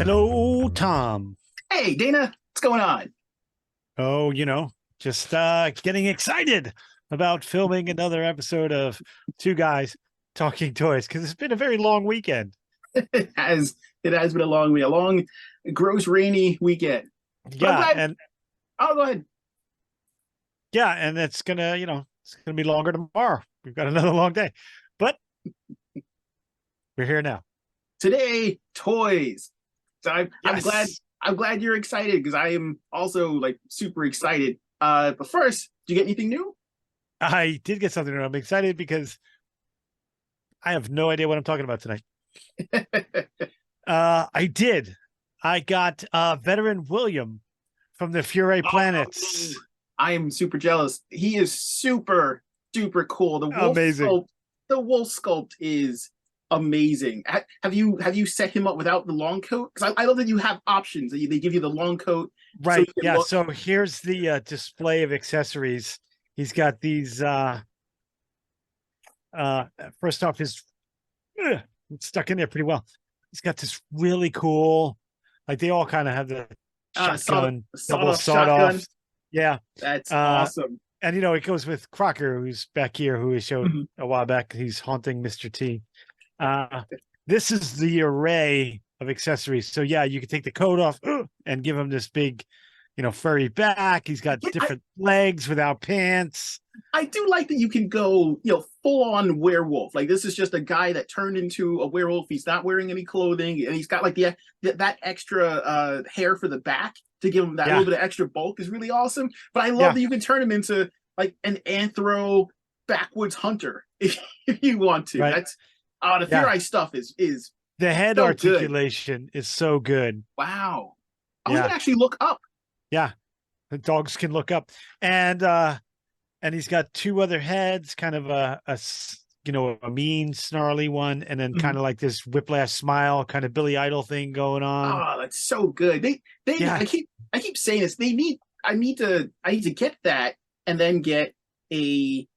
Hello, Tom. Hey, Dana, what's going on? Oh, just getting excited about filming another episode of Two Guys Talking Toys because it's been a very long weekend. It has been a long week, a long, gross, rainy weekend. But I'm Yeah, glad. and Oh, go ahead. it's gonna, it's gonna be longer tomorrow. We've got another long day, but we're here now. Today, toys. So I'm glad. Yes, I'm glad you're excited because I am also like super excited. But first, did you get anything new? I did get something, and I'm excited because I have no idea what I'm talking about tonight. I did. I got veteran William from the Fury Oh, Planets. I am super jealous. He is super duper cool. Amazing. The wolf sculpt is amazing. Have you set him up without the long coat? Because I love that you have options. They give you the long coat so Right. you can Yeah. look. So here's the display of accessories. He's got these uh first off his it's stuck in there pretty well. He's got this really cool, like they all kind of have the shotgun, Sawed double off sawed off. shotgun. Yeah. That's Uh awesome. and it goes with Crocker, who's back here, who we showed Mhm. a while back. He's haunting Mr. T. This is the array of accessories. So yeah, you can take the coat off and give him this big, furry back. He's got Yeah, different legs without pants. I do like that you can go, full on werewolf. Like this is just a guy that turned into a werewolf. He's not wearing any clothing, and he's got like that extra hair for the back to give him that Yeah, little bit of extra bulk is really awesome. But I love yeah, that you can turn him into like an anthro backwoods hunter if you want to. right. That's the Fear Yeah. Eye stuff is The head so good. articulation is so good. Wow. Oh, you can Yeah, actually look up. yeah. The dogs can look up. And he's got two other heads, kind of a mean, snarly one, and then kind Mhm. of like this whiplash smile, kind of Billy Idol thing going on. Oh, that's so good. They Yeah, I keep saying this. I need to get that and then get a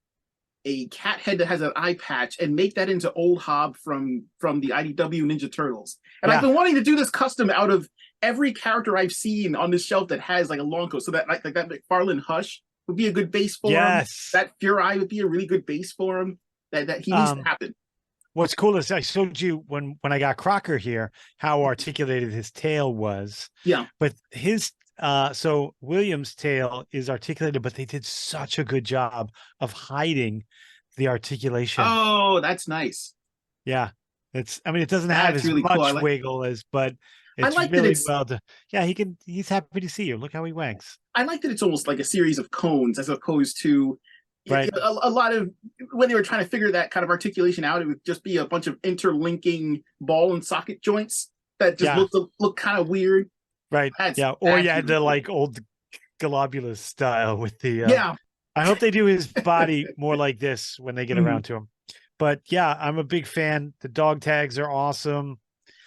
cat head that has an eye patch and make that into old Hob from the IDW Ninja Turtles. And I've yeah, been wanting to do this custom out of every character I've seen on this shelf that has like a long coat. So that like that McFarlane Hush would be a good base for him. yes. That Fury would be a really good base for him. That he needs to Um, happen. what's cool is I showed you when I got Crocker here how articulated his tail was, Yeah. but his so William's tail is articulated, but they did such a good job of hiding the articulation. Oh, that's nice. Yeah, I mean, it doesn't have That's as really cool. much wiggle but I it's like that really it's well done. Yeah, he's happy to see you. Look how he wanks. I like that it's almost like a series of cones as opposed to Right. a lot of when they were trying to figure that kind of articulation out, it would just be a bunch of interlinking ball and socket joints that just Yeah. look kind of weird. Right. That's Yeah. Or you that's had really the cool. like old globulus style with the Yeah. I hope they do his body more like this when they get Mhm. around to him. But yeah, I'm a big fan. The dog tags are awesome.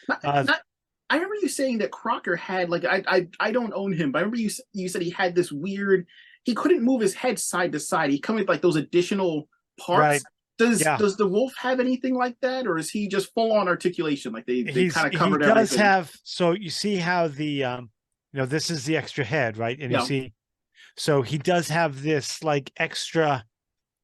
Not, Uh, not, I remember you saying that Crocker had like I don't own him, but I remember you said he had this weird. He couldn't move his head side to side. He come with like those additional parts. right. Does Yeah. does the wolf have anything like that, or is he just full on articulation? Like they kind of He covered does everything. have, so you see how the this is the extra head, right? And you Yeah. see, so he does have this like extra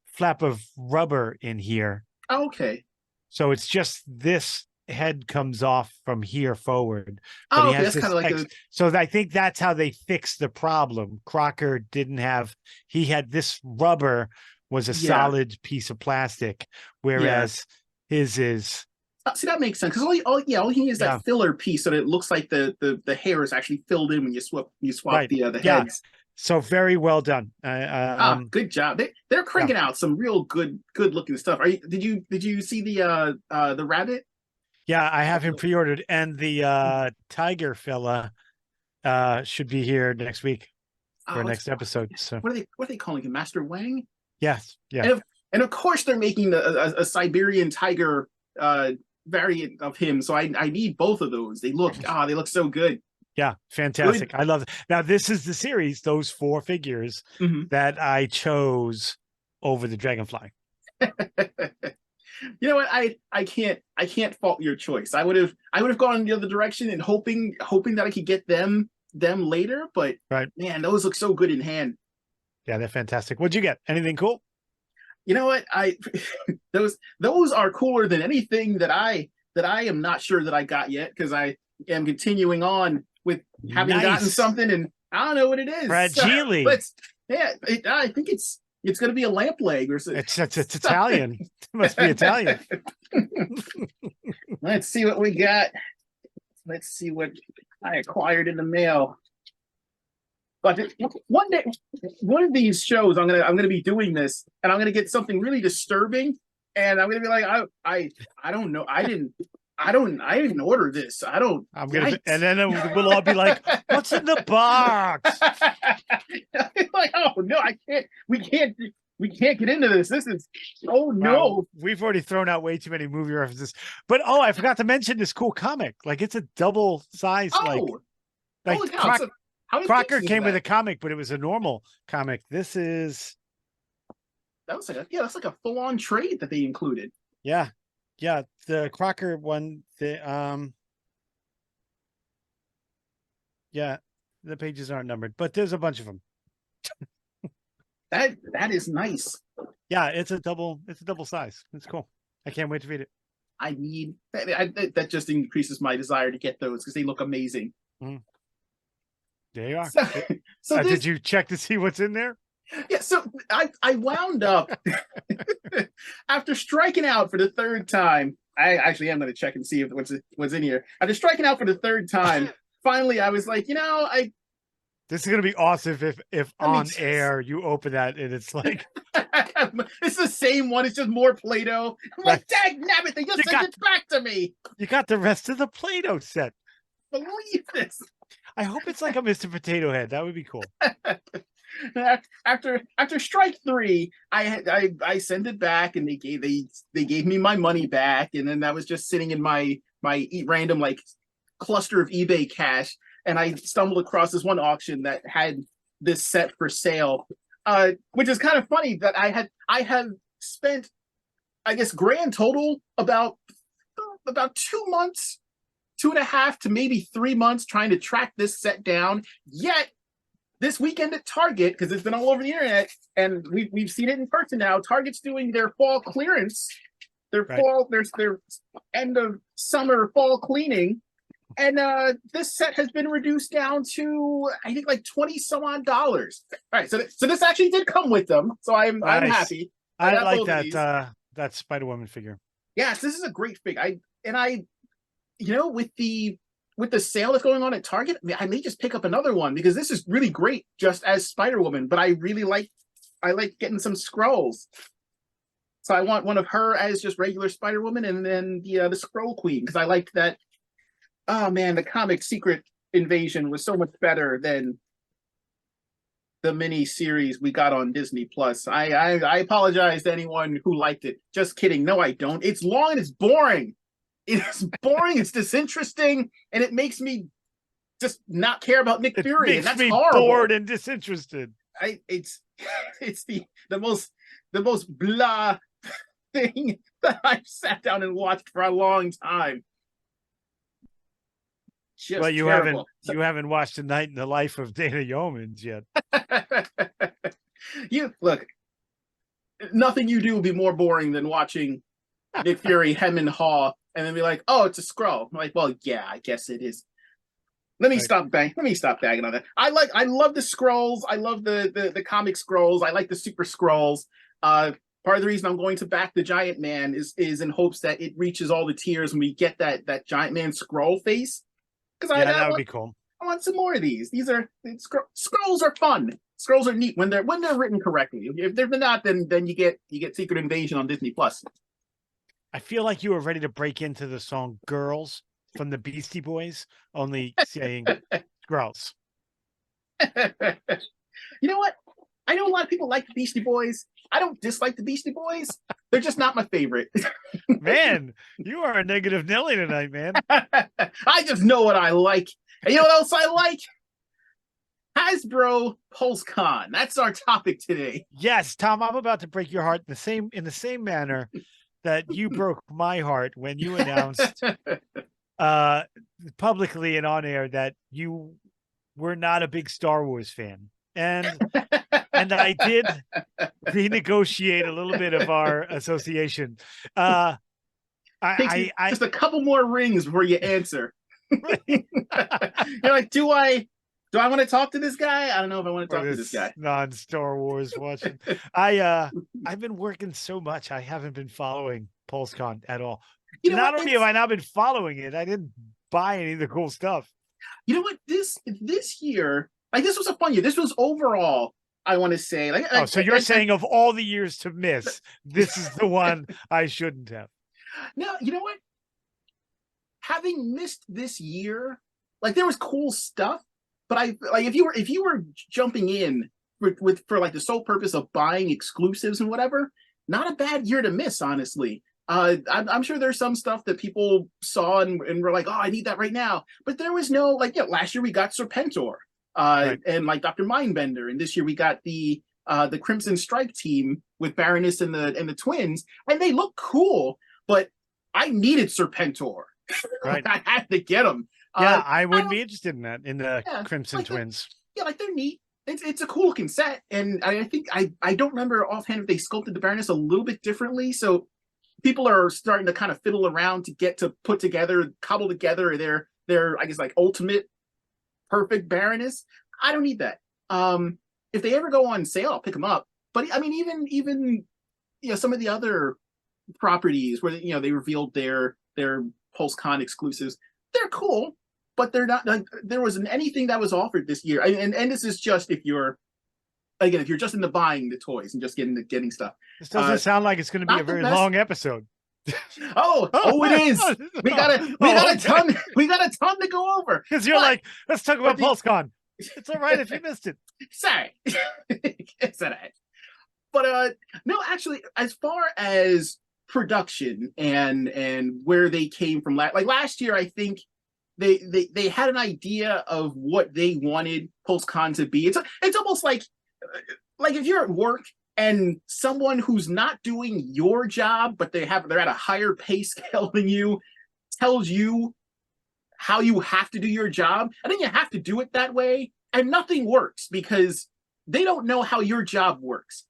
flap of rubber in here. Oh, okay. So it's just this head comes off from here forward, but Oh, he okay. has That's kind this of like X. a So I think that's how they fixed the problem. Crocker didn't have, he had this rubber was a yeah, solid piece of plastic, yeah. whereas his is, See, that makes sense because all he needs is that yeah, filler piece so that it looks like the hair is actually filled in when you swap right. the Yeah. heads. So very well done. Good job. They're Yeah. cranking out some real good looking stuff. Did you see the rabbit? Yeah, I have him pre-ordered, and the tiger fella should be here next week for Oh, our next episode. So what are they calling him? Master Wang? yes, yeah. And of course they're making a Siberian tiger uh variant of him. So I need both of those. They look so good. Yeah, Good. fantastic. I love it. Now, this is the series, those four figures Mhm. that I chose over the Dragonfly. You know what? I can't fault your choice. I would have gone in the other direction and hoping that I could get them later. But Right. man, those look so good in hand. Yeah, they're fantastic. What'd you get? Anything cool? You know what? Those are cooler than anything that I am not sure that I got yet, because I am continuing on with having gotten something and I don't know what it is. Fragile. But yeah, I think it's going to be a lamp leg or something. It's Italian. It must be Italian. Let's see what we got. Let's see what I acquired in the mail. But one day, one of these shows, I'm gonna be doing this, and I'm gonna get something really disturbing, and I'm gonna be like, I don't know, I didn't order this. And then we'll all be like, what's in the box? Like, oh no, I can't. We can't get into this. This is, oh no. We've already thrown out way too many movie references. But I forgot to mention this cool comic. Like, it's a double size. Like Crocker came with a comic, but it was a normal comic. This is that's like a full-on trade that they included. Yeah. The Crocker one, the pages aren't numbered, but there's a bunch of them. That is nice. Yeah, it's a double size. It's cool. I can't wait to read it. I need that just increases my desire to get those because they look amazing. Mm. There you are. So did you check to see what's in there? Yeah, so I wound up after striking out for the third time. I actually am going to check and see if what's in here. After striking out for the third time, finally I was like, this is going to be awesome if on air you open that and it's like it's the same one. It's just more Play-Doh. I'm like, dang nabbit, they just sent it back to me. You got the rest of the Play-Doh set. Believe this. I hope it's like a Mr. Potato Head. That would be cool. After strike 3, I sent it back, and they gave me my money back, and then that was just sitting in my random like cluster of eBay cash, and I stumbled across this one auction that had this set for sale, which is kind of funny that I have spent, I guess, grand total about 2 months, 2.5 to maybe 3 months trying to track this set down. Yet this weekend at Target, because it's been all over the internet, and we've seen it in person now. Target's doing their fall clearance, their end of summer fall cleaning, and this set has been reduced down to, I think, like $20 some odd. All right, so this actually did come with them, so I'm happy. I like that Spider-Woman figure. Yes, this is a great figure. With the sale that's going on at Target, I may just pick up another one because this is really great just as Spider-Woman, but I really like getting some Skrulls. So I want one of her as just regular Spider-Woman, and then the Skrull Queen, because I liked that. Oh man, the comic Secret Invasion was so much better than the mini series we got on Disney Plus. I apologize to anyone who liked it. Just kidding. No, I don't. It's long and it's boring. It's boring, it's disinteresting, and it makes me just not care about Nick Fury, and that's horrible. Bored and disinterested. It's the most blah thing that I've sat down and watched for a long time. Well, you haven't watched A Night in the Life of Dana Yeomans yet. You look, nothing you do will be more boring than watching Nick Fury hem and haw and then be like, oh, it's a Skrull. I'm like, well, yeah, I guess it is. Let me stop bagging on that. I love the Skrulls. I love the comic Skrulls. I like the Super Skrulls. Part of the reason I'm going to back the Giant Man is in hopes that it reaches all the tiers and we get that Giant Man Skrull face. Because that would be cool. I want some more of these. Skrulls are fun. Skrulls are neat when they're written correctly. If they're not, then you get Secret Invasion on Disney Plus. I feel like you were ready to break into the song "Girls" from the Beastie Boys, only saying "Girls." You know what? I know a lot of people like the Beastie Boys. I don't dislike the Beastie Boys. They're just not my favorite. Man, you are a negative Nelly tonight, man. I just know what I like. And you know what else I like? Hasbro Pulsecon. That's our topic today. Yes, Tom, I'm about to break your heart in the same manner that you broke my heart when you announced publicly and on air that you were not a big Star Wars fan. And I did renegotiate a little bit of our association. Just a couple more rings before you answer. You're like, do I want to talk to this guy? I don't know if I want to talk to this guy. Non-Star Wars watching. I've been working so much. I haven't been following Pulsecon at all. Not only have I not been following it, I didn't buy any of the cool stuff. You know what? This year, like, this was a fun year. This was overall, I want to say, like, so you're saying of all the years to miss, this is the one I shouldn't have. No, you know what? Having missed this year, like, there was cool stuff, but if you were jumping in for like the sole purpose of buying exclusives and whatever, not a bad year to miss, honestly. I'm sure there's some stuff that people saw and were like, oh, I need that right now. But there was no, like, last year we got Serpentor, right, and like Dr. Mindbender, and this year we got the Crimson Strike team with Baroness and the twins, and they look cool, but I needed Serpentor. Right. I had to get them. Yeah, I wouldn't be interested in that, in the Crimson Twins. Like, they're neat. It's a cool looking set, and I think I don't remember offhand if they sculpted the Baroness a little bit differently. So people are starting to kind of fiddle around to get to cobble together their I guess, like, ultimate perfect Baroness. I don't need that. If they ever go on sale, I'll pick them up. But I mean, even some of the other properties where they revealed their Pulsecon exclusives, they're cool, but they're not, like, there wasn't anything that was offered this year. And this is just if you're just into buying the toys and just getting stuff. This doesn't sound like it's going to be a very long episode. It is. We got a ton to go over. Because you're like, let's talk about Pulsecon. It's all right if you missed it. Sorry. It's all right. But no, actually, as far as production and where they came from, like last year, I think they had an idea of what they wanted Pulsecon to be. It's almost like if you're at work and someone who's not doing your job, but they're at a higher pay scale than you, tells you how you have to do your job, and then you have to do it that way, and nothing works because they don't know how your job works.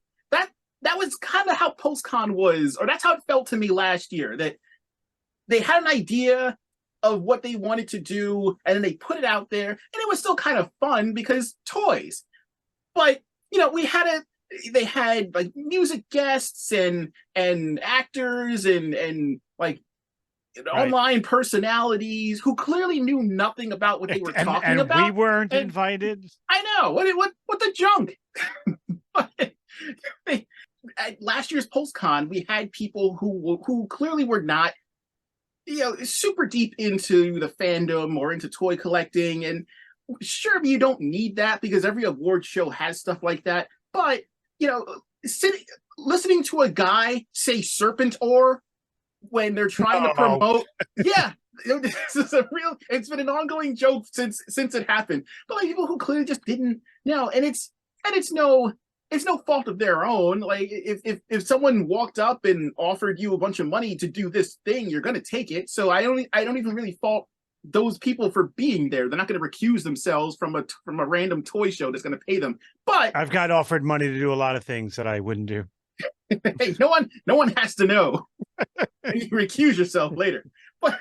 That was kind of how Pulsecon was, or that's how it felt to me last year, that they had an idea of what they wanted to do, and then they put it out there, and it was still kind of fun because toys. But they had like music guests and actors and like online personalities who clearly knew nothing about what they were talking about. We weren't invited. I know. What the junk? At last year's Pulsecon, we had people who clearly were not super deep into the fandom or into toy collecting, and sure, you don't need that because every award show has stuff like that. But listening to a guy say Serpentor when they're trying to promote, this is it's been an ongoing joke since it happened. But like people who clearly just didn't know, and it's no fault of their own. Like if someone walked up and offered you a bunch of money to do this thing, you're gonna take it. So I don't even really fault those people for being there. They're not going to recuse themselves from a random toy show that's going to pay them. But I've got offered money to do a lot of things that I wouldn't do. Hey, no one has to know. And you recuse yourself later. But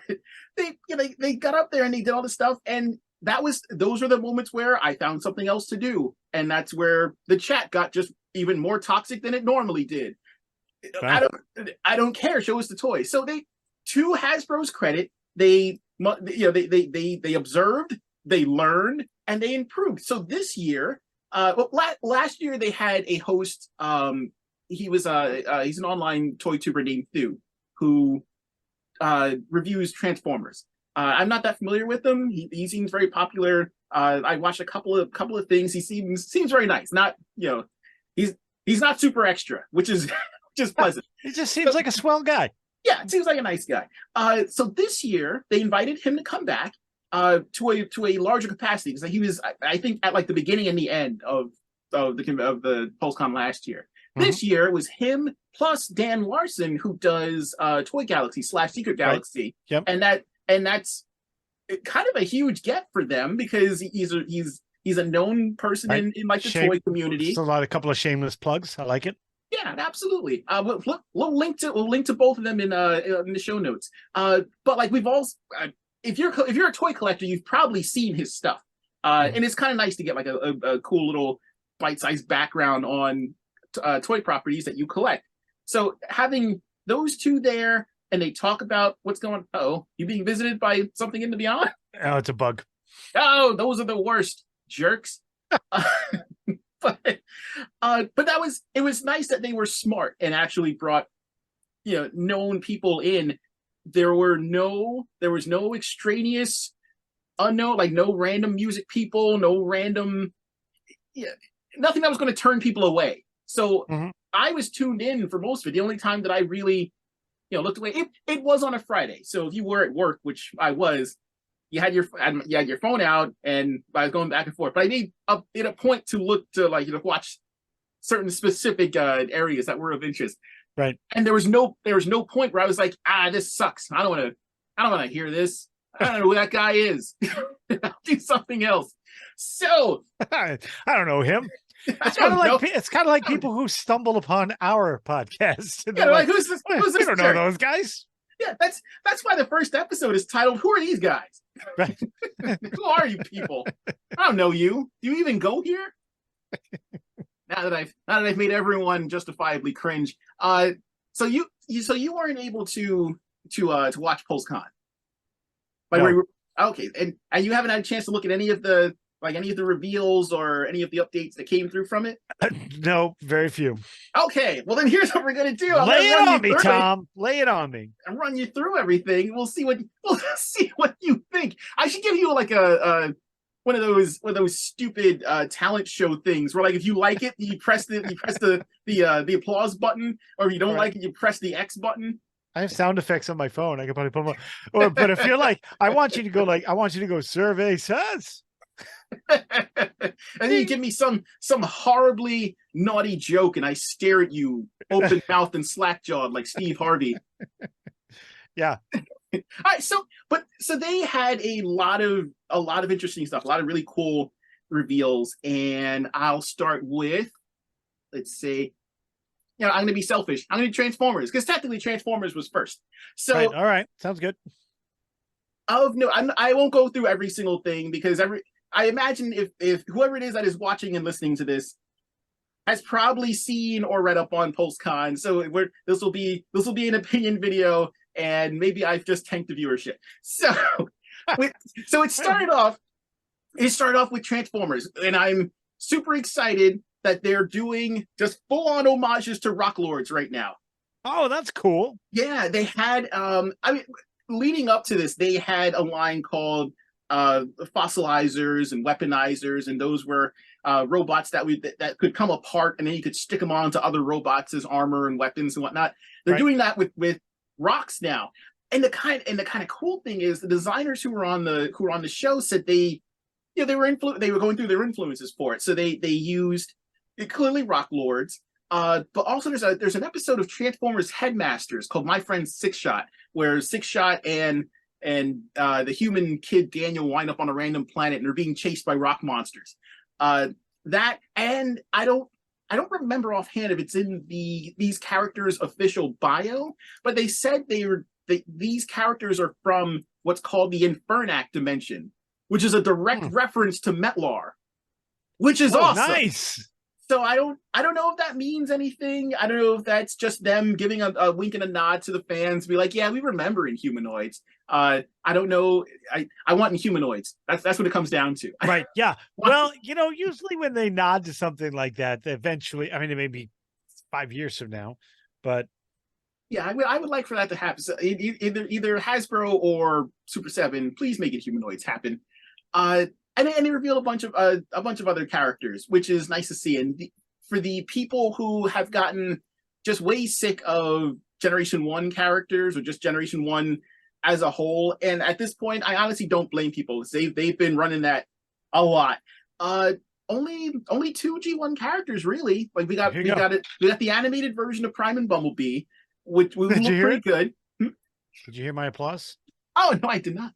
they got up there and they did all this stuff, and those were the moments where I found something else to do, and that's where the chat got just even more toxic than it normally did. Right. I don't care. Show us the toys. So to Hasbro's credit, they observed, they learned, and they improved. So this year, last year they had a host. He's an online toy tuber named Thu, who reviews Transformers. I'm not that familiar with him. He seems very popular. I watched a couple of things. He seems very nice. Not he's not super extra, which is pleasant. He just seems like a swell guy. Yeah, it seems like a nice guy. So this year they invited him to come back to a larger capacity, because he was, I think, at like the beginning and the end of the Pulsecon last year. This year it was him plus Dan Larson, who does Toy Galaxy / Secret Galaxy. Right. Yep. And that's kind of a huge get for them because he's a known person in like the toy community. It's a couple of shameless plugs. I like it. Yeah, absolutely. We'll link to both of them in the show notes. But like we've all, if you're a toy collector, you've probably seen his stuff. And it's kind of nice to get like a cool little bite-sized background on toy properties that you collect. So having those two there, and they talk about what's going on. Oh, you being visited by something in the beyond? Oh, it's a bug. Oh, those are the worst jerks. But it was nice that they were smart and actually brought known people in. There was no extraneous unknown, like no random music people, no random nothing that was going to turn people away. So I was tuned in for most of it. The only time that I really looked away, it was on a Friday. So if you were at work, which I was, you had your phone out, and I was going back and forth. But I made it a point to look to watch certain specific areas that were of interest. Right. And there was no point where I was like, this sucks. I don't want to hear this. I don't know who that guy is. I'll do something else. So I don't know him. It's kind of like people who stumble upon our podcast. Yeah, like who's this? We don't know those guys. Yeah, that's why the first episode is titled "Who Are These Guys?" Right. Who are you people? I don't know you. Do you even go here? Now that I've made everyone justifiably cringe. So you weren't able to watch Pulsecon. No. Okay, and you haven't had a chance to look at any of the reveals or any of the updates that came through from it? No, very few. Okay, well then here's what we're gonna do. Lay it on me, Tom. Lay it on me. I'll run you through everything. We'll see what you think. I should give you like a one of those stupid talent show things where like if you like it, you press the applause button, or if you don't like it, you press the X button. I have sound effects on my phone. I can probably put them on. But if you're like, I want you to go survey says. And then you give me some horribly naughty joke, and I stare at you open mouthed and slack jawed like Steve Harvey. Yeah. All right, so they had a lot of interesting stuff, a lot of really cool reveals, and I'll start with, let's see. I'm going to be selfish. I'm going to do Transformers because technically Transformers was first. So right. All right, sounds good. I won't go through every single thing because I imagine if whoever it is that is watching and listening to this has probably seen or read up on Pulsecon, so this will be an opinion video, and maybe I've just tanked the viewership. So it started off with Transformers, and I'm super excited that they're doing just full-on homages to Rock Lords right now. Oh, that's cool. Yeah, they had leading up to this, they had a line called fossilizers and weaponizers, and those were robots that could come apart, and then you could stick them onto other robots as armor and weapons and whatnot. They're doing that with rocks now. And the kind of cool thing is the designers who were on the show said they were going through their influences for it. So they used clearly Rock Lords, but also there's an episode of Transformers Headmasters called My Friend Six Shot, where Six Shot and the human kid Daniel wind up on a random planet and they're being chased by rock monsters. That, and I don't remember offhand if it's in these characters' official bio, but they said these characters are from what's called the Infernac dimension, which is a direct reference to Metlar, which is awesome. Nice. So I don't know if that means anything. I don't know if that's just them giving a wink and a nod to the fans, be like, yeah, we remember Inhumanoids. I don't know. I want Inhumanoids. That's what it comes down to. Right. Yeah. Well, usually when they nod to something like that, eventually, I mean, it may be 5 years from now, but yeah, I would like for that to happen. So either Hasbro or Super 7, please make Inhumanoids happen. And they revealed a bunch of other characters, which is nice to see. And for the people who have gotten just way sick of Generation 1 characters or just Generation 1 as a whole, and at this point, I honestly don't blame people. They've been running that a lot. only two G1 characters really. Like we got the animated version of Prime and Bumblebee, which look pretty good. Did you hear my applause? Oh no, I did not.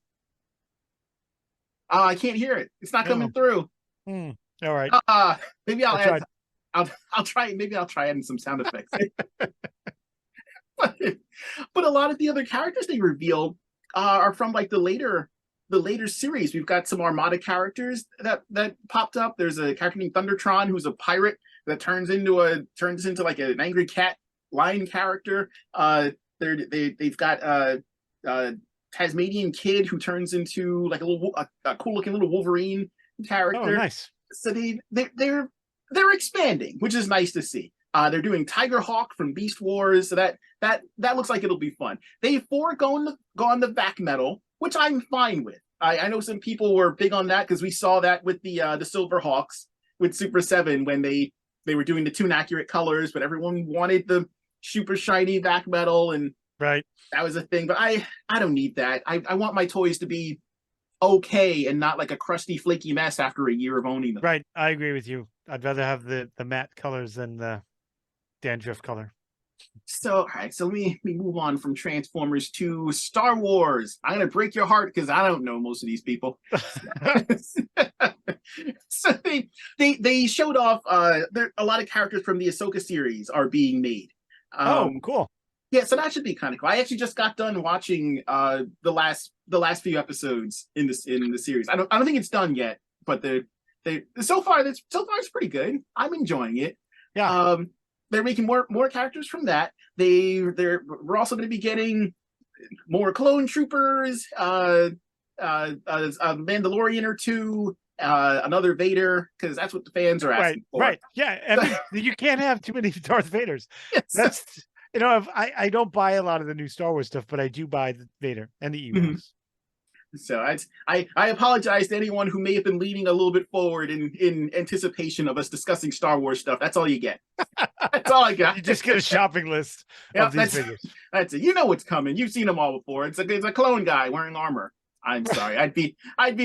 I can't hear it. It's not coming through. All right. Maybe I'll try. Maybe I'll try adding some sound effects. But a lot of the other characters they revealed are from like the later series. We've got some Armada characters that popped up. There's a character named Thundertron who's a pirate that turns into like an angry cat lion character. They've got Tasmanian Kid who turns into like a cool looking little Wolverine character. Oh, nice. So they're expanding, which is nice to see. They're doing Tigerhawk from Beast Wars, so that looks like it'll be fun. They've gone the back metal, which I'm fine with. I know some people were big on that because we saw that with the Silverhawks with Super 7 when they were doing the tune accurate colors, but everyone wanted the super shiny back metal, and right, that was a thing. But I don't need that. I want my toys to be okay and not like a crusty, flaky mess after a year of owning them. Right, I agree with you. I'd rather have the matte colors than the dandruff color. So, all right, so let me move on from Transformers to Star Wars. I'm gonna break your heart because I don't know most of these people. So they showed off. There a lot of characters from the Ahsoka series are being made. Oh, cool. Yeah, so that should be kind of cool. I actually just got done watching the last few episodes in the series. I don't think it's done yet, but so far it's pretty good. I'm enjoying it. Yeah. They're making more characters from that. We're also going to be getting more clone troopers, a Mandalorian or two, another Vader, because that's what the fans are asking for. Right. Yeah. I mean, you can't have too many Darth Vaders. That's I don't buy a lot of the new Star Wars stuff, but I do buy the Vader and the Ewoks. Mm-hmm. So I apologize to anyone who may have been leaning a little bit forward in anticipation of us discussing Star Wars stuff. That's all you get. That's all I got. You just get a shopping list of these figures. That's it. You know what's coming. You've seen them all before. It's a clone guy wearing armor. I'm sorry. I'd be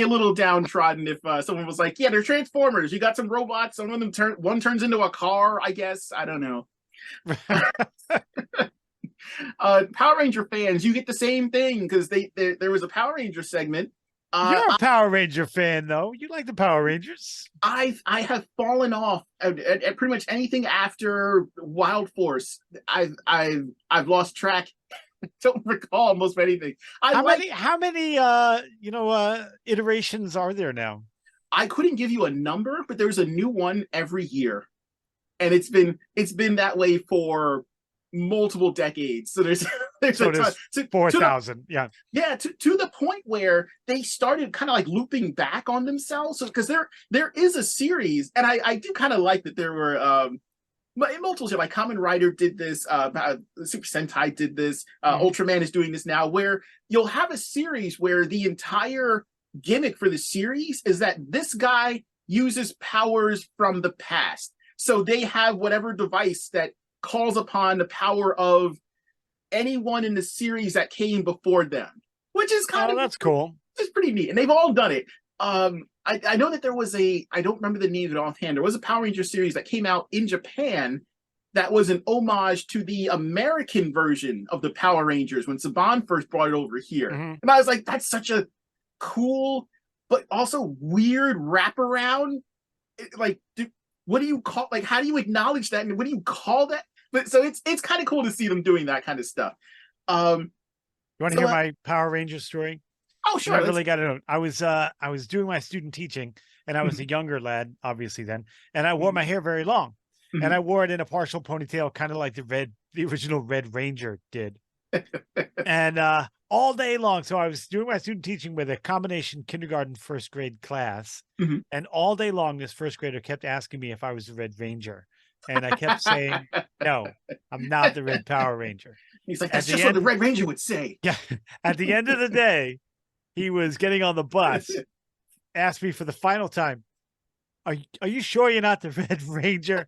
a little downtrodden if someone was like, "Yeah, they're Transformers. You got some robots. Some of them one turns into a car. I guess I don't know." Power Ranger fans, you get the same thing because there was a Power Ranger segment. You're a Power Ranger fan, though. You like the Power Rangers. I have fallen off at pretty much anything after Wild Force. I've lost track. I don't recall almost anything. How many iterations are there now? I couldn't give you a number, but there's a new one every year, and it's been that way for multiple decades. So there's 4,000. Yeah. To the point where they started kind of like looping back on themselves. So because there is a series, and I do kind of like that there were multiple, like Kamen Rider did this, Super Sentai did this, Ultraman is doing this now, where you'll have a series where the entire gimmick for the series is that this guy uses powers from the past. So they have whatever device that calls upon the power of anyone in the series that came before them, which is that's cool. It's pretty neat, and they've all done it. I know that there was I don't remember the name of it offhand. There was a Power Ranger series that came out in Japan that was an homage to the American version of the Power Rangers when Saban first brought it over here. Mm-hmm. And I was like, that's such a cool but also weird wraparound. Like, what do you call, like, how do you acknowledge that, and what do you call that? But so it's kind of cool to see them doing that kind of stuff. You want to hear my Power Ranger story? Oh, sure. I really got to know. I was doing my student teaching, and I was a younger lad, obviously then, and I wore my hair very long, and I wore it in a partial ponytail, kind of like the original Red Ranger did, and all day long. So I was doing my student teaching with a combination kindergarten first grade class, and all day long, this first grader kept asking me if I was the Red Ranger. And I kept saying, no, I'm not the Red Power Ranger. He's like, that's just what the Red Ranger would say. Yeah. At the end of the day, he was getting on the bus, asked me for the final time, are you sure you're not the Red Ranger?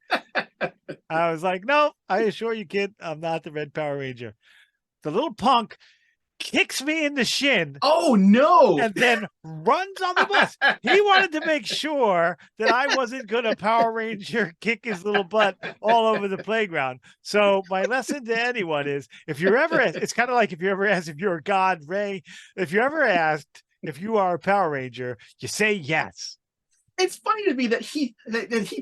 I was like, no, I assure you, kid, I'm not the Red Power Ranger. The little punk kicks me in the shin. Oh no! And then runs on the bus. He wanted to make sure that I wasn't going to Power Ranger kick his little butt all over the playground. So my lesson to anyone is, if you're ever, it's kind of like if you ever asked if you're a god, Ray, if you're ever asked if you are a Power Ranger, you say yes. It's funny to me that he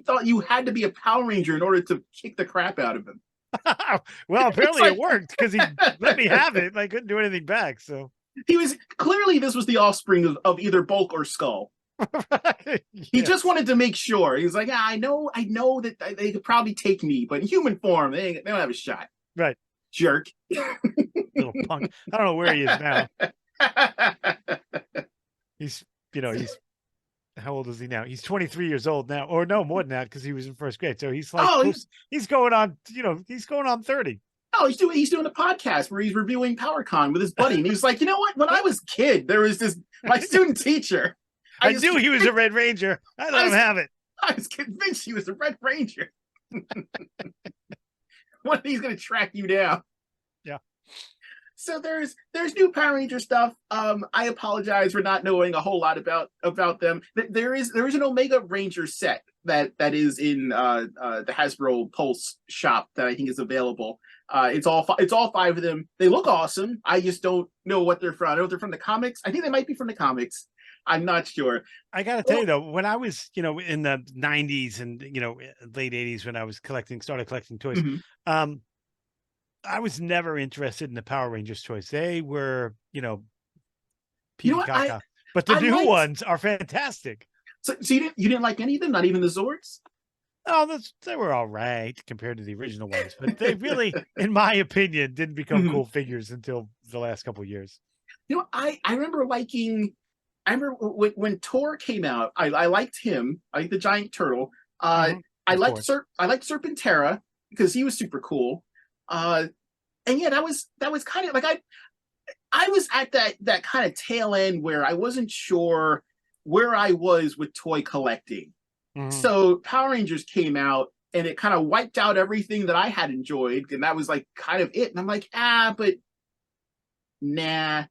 thought you had to be a Power Ranger in order to kick the crap out of him. Well, apparently it worked because he let me have it and I couldn't do anything back. So he was clearly, this was the offspring of either Bulk or Skull. He just wanted to make sure. He was like, I know that they could probably take me, but in human form, they don't have a shot. Right. Jerk. Little punk. I don't know where he is now. He's how old is he now? He's 23 years old now, or no, more than that, because he was in first grade. So he's like, he's going on, he's going on 30. Oh, he's doing a podcast where he's reviewing PowerCon with his buddy, and he was like, you know what? When I was a kid, there was my student teacher. I knew he was a Red Ranger. I let him have it. I was convinced he was a Red Ranger. One day he's going to track you down. Yeah. So there's new Power Ranger stuff. I apologize for not knowing a whole lot about them. There is an Omega Ranger set that is in the Hasbro Pulse shop that I think is available. It's all 5 of them. They look awesome. I just don't know what they're from. I don't know if they're from the comics. I think they might be from the comics. I'm not sure. I got to tell you though, when I was, in the 90s and, late 80s, when I was started collecting toys, I was never interested in the Power Rangers toys. They were, caca. But the new ones are fantastic. So you didn't like any of them, not even the Zords? Oh, they were all right compared to the original ones, but they really, in my opinion, didn't become cool figures until the last couple of years. I remember liking. I remember when Tor came out. I liked him. I liked the giant turtle. I liked Serpentera because he was super cool. And yeah, that was kind of like I was at that kind of tail end where I wasn't sure where I was with toy collecting. So Power Rangers came out and it kind of wiped out everything that I had enjoyed, and that was like kind of it. And I'm like, but nah.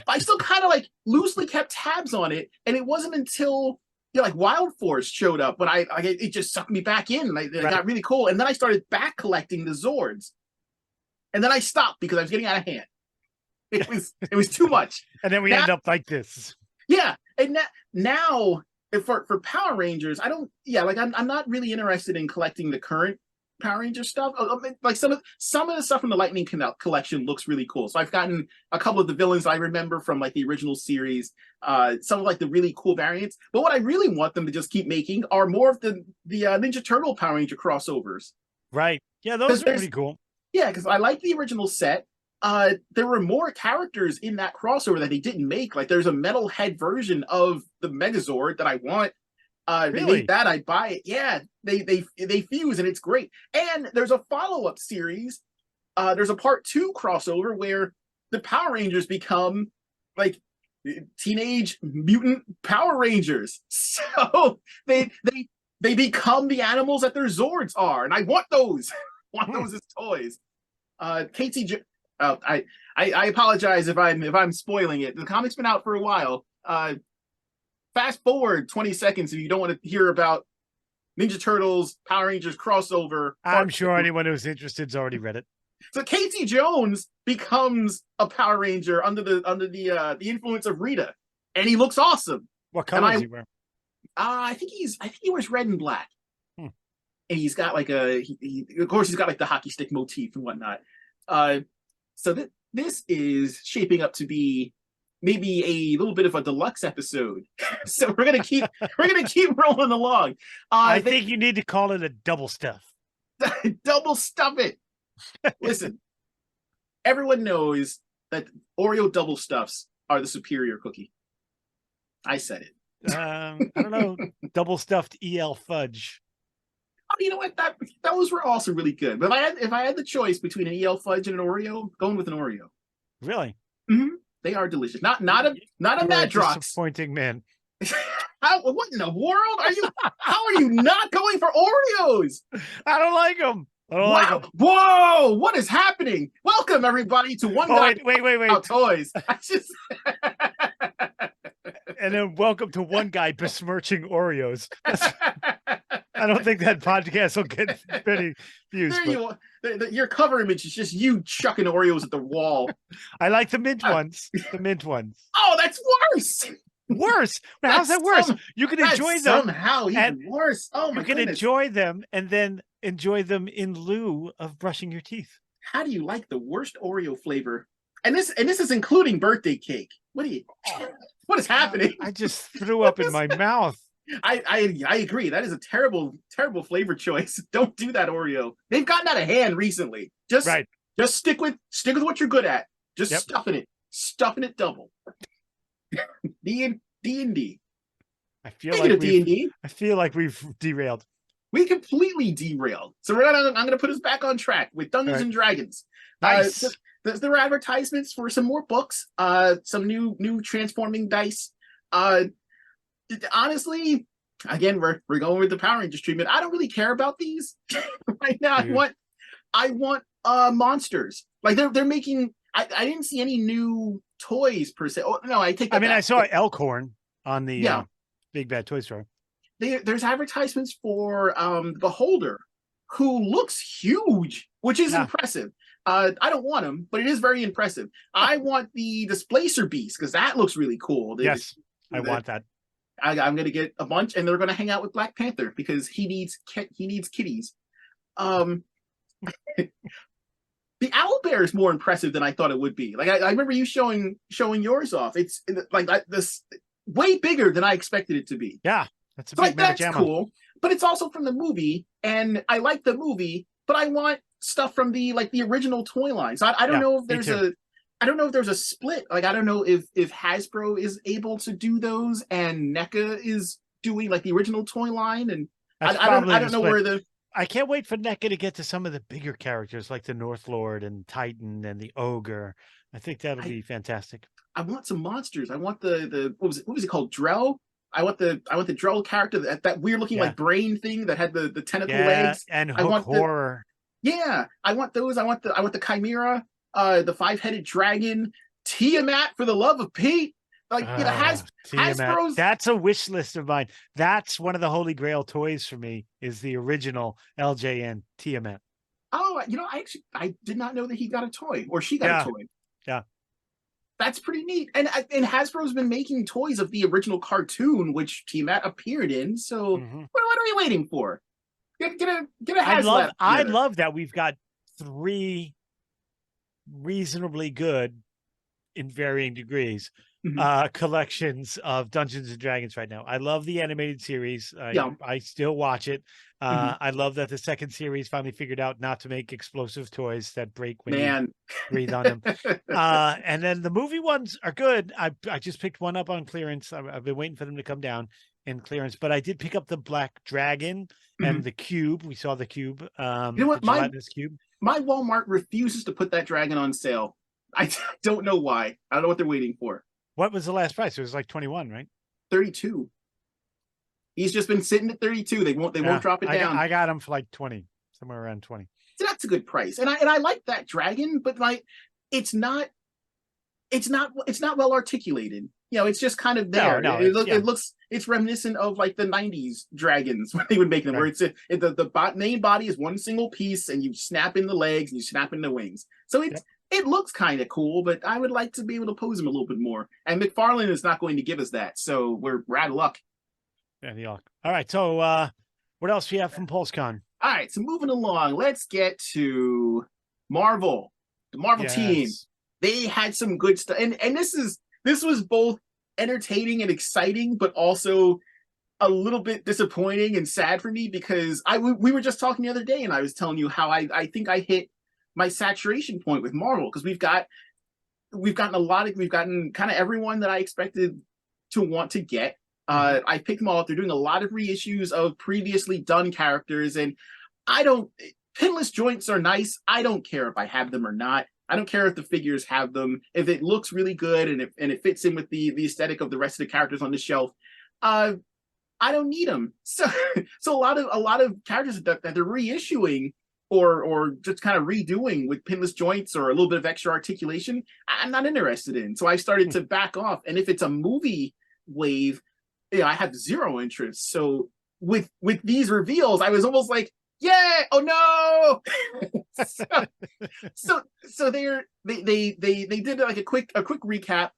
I still kind of like loosely kept tabs on it, and it wasn't until like Wild Force showed up when it just sucked me back in. It got really cool, and then I started back collecting the Zords, and then I stopped because I was getting out of hand. It was too much, and then we end up like this. Yeah, and now for Power Rangers, I'm not really interested in collecting the current Power Ranger stuff. Like some of the stuff from the Lightning collection looks really cool. So I've gotten a couple of the villains I remember from like the original series, some of like the really cool variants. But what I really want them to just keep making are more of the Ninja Turtle Power Ranger crossovers. Right. Yeah, those are pretty cool. Yeah, because I like the original set. There were more characters in that crossover that they didn't make. Like there's a metal head version of the Megazord that I want. Really? They made that, I'd buy it. Yeah, they fuse and it's great. And there's a follow-up series. There's a part 2 crossover where the Power Rangers become like Teenage Mutant Power Rangers. So they become the animals that their Zords are, and I want those. I want those as toys. I apologize if I'm spoiling it. The comic's been out for a while. Fast forward 20 seconds if you don't want to hear about Ninja Turtles, Power Rangers crossover. I'm sure anyone who's interested has already read it. So Casey Jones becomes a Power Ranger under the influence of Rita, and he looks awesome. What color does he wear? I think he wears red and black. And he's got like of course he's got like the hockey stick motif and whatnot. So this is shaping up to be maybe a little bit of a deluxe episode. So we're gonna keep rolling along. I think you need to call it a double stuff. Double stuff it. Listen, everyone knows that Oreo double stuffs are the superior cookie. I said it. I don't know. Double stuffed EL fudge. Oh, you know what? Those were also really good. But if I had the choice between an EL fudge and an Oreo, going with an Oreo. Really? Mm-hmm. They are delicious. Not a Madrox. Disappointing man. What in the world are you? How are you not going for Oreos? I don't like them. Wow. Whoa, what is happening? Welcome everybody to one guy wait. Toys. I just and then welcome to one guy besmirching Oreos. I don't think that podcast will get many views. There you are. Your cover image is just you chucking Oreos at the wall. I like the mint ones. The mint ones. Oh, that's worse. Worse? How's that worse? You can enjoy them somehow even worse. Oh my goodness. You can enjoy them and then enjoy them in lieu of brushing your teeth. How do you like the worst Oreo flavor? And this is including birthday cake. What is happening? I just threw up in my mouth. I agree. That is a terrible flavor choice. Don't do that, Oreo. They've gotten out of hand recently. Just stick with what you're good at. Just stuffing it double. D&D. I feel like we've derailed. We completely derailed. So I'm gonna put us back on track with Dungeons and Dragons. Nice. There were advertisements for some more books, some new transforming dice. Honestly, again, we're going with the Power Rangers treatment. I don't really care about these right now. Dude. I want monsters. Like they're making. I didn't see any new toys per se. Oh no, I take that back. I saw Elkhorn on the Big Bad Toy Store. There's advertisements for Beholder, who looks huge, which is impressive. I don't want him, but it is very impressive. I want the Displacer Beast because that looks really cool. Yes, I want that. I'm going to get a bunch, and they're going to hang out with Black Panther because he needs kitties. The Owlbear is more impressive than I thought it would be. Like I remember you showing yours off. It's like this way bigger than I expected it to be. Yeah, that's a big that's cool. But it's also from the movie, and I like the movie, but I want stuff from the original toy line. So I don't know if there's a split. Like I don't know if Hasbro is able to do those and NECA is doing like the original toy line, and I don't know where the. I can't wait for NECA to get to some of the bigger characters like the North Lord and Titan and the Ogre. I think that'll be fantastic. I want some monsters. I want the what was it called? Drell. I want the Drell character, that weird looking like brain thing that had the tentacle legs. And Hook Horror. I want those. I want the Chimera, the 5-headed dragon, Tiamat for the love of Pete. Hasbro's. That's a wish list of mine. That's one of the holy grail toys for me. Is the original LJN Tiamat. Oh, I did not know that he got a toy or she got a toy. Yeah, that's pretty neat. And Hasbro's been making toys of the original cartoon, which Tiamat appeared in. So what are we waiting for? Get a Hasbro. I love that we've got 3 reasonably good, in varying degrees, collections of Dungeons and Dragons right now. I love the animated series. I still watch it. I love that the second series finally figured out not to make explosive toys that break when you breathe on them. And then the movie ones are good. I just picked one up on clearance. I've been waiting for them to come down in clearance, but I did pick up the Black Dragon and the Cube. We saw the Cube. You know what? My Walmart refuses to put that dragon on sale. I don't know why. I don't know what they're waiting for. What was the last price? It was like 21, right? 32. He's just been sitting at 32. They won't drop it down. I got him for like 20, somewhere around 20. So that's a good price. And I like that dragon, but it's not well articulated. It's just kind of there. It looks it's reminiscent of like the 90s dragons when they would make them, where the main body is one single piece and you snap in the legs and you snap in the wings. So it looks kind of cool, but I would like to be able to pose him a little bit more. And McFarlane is not going to give us that, so we're out of luck. All right, so what else do we have from Pulsecon? All right, so moving along, let's get to Marvel. The Marvel team. They had some good stuff, and this was both entertaining and exciting, but also a little bit disappointing and sad for me because we were just talking the other day, and I was telling you how I think I hit my saturation point with Marvel because we've gotten kind of everyone that I expected to want to get. I picked them all up. They're doing a lot of reissues of previously done characters, and pinless joints are nice. I don't care if I have them or not. I don't care if the figures have them. If it looks really good and it fits in with the aesthetic of the rest of the characters on the shelf, I don't need them. So a lot of characters that they're reissuing or just kind of redoing with pinless joints or a little bit of extra articulation, I'm not interested in. So I started to back off. And if it's a movie wave, I have zero interest. So with these reveals, I was almost like, yeah, oh no. so they did like a quick recap.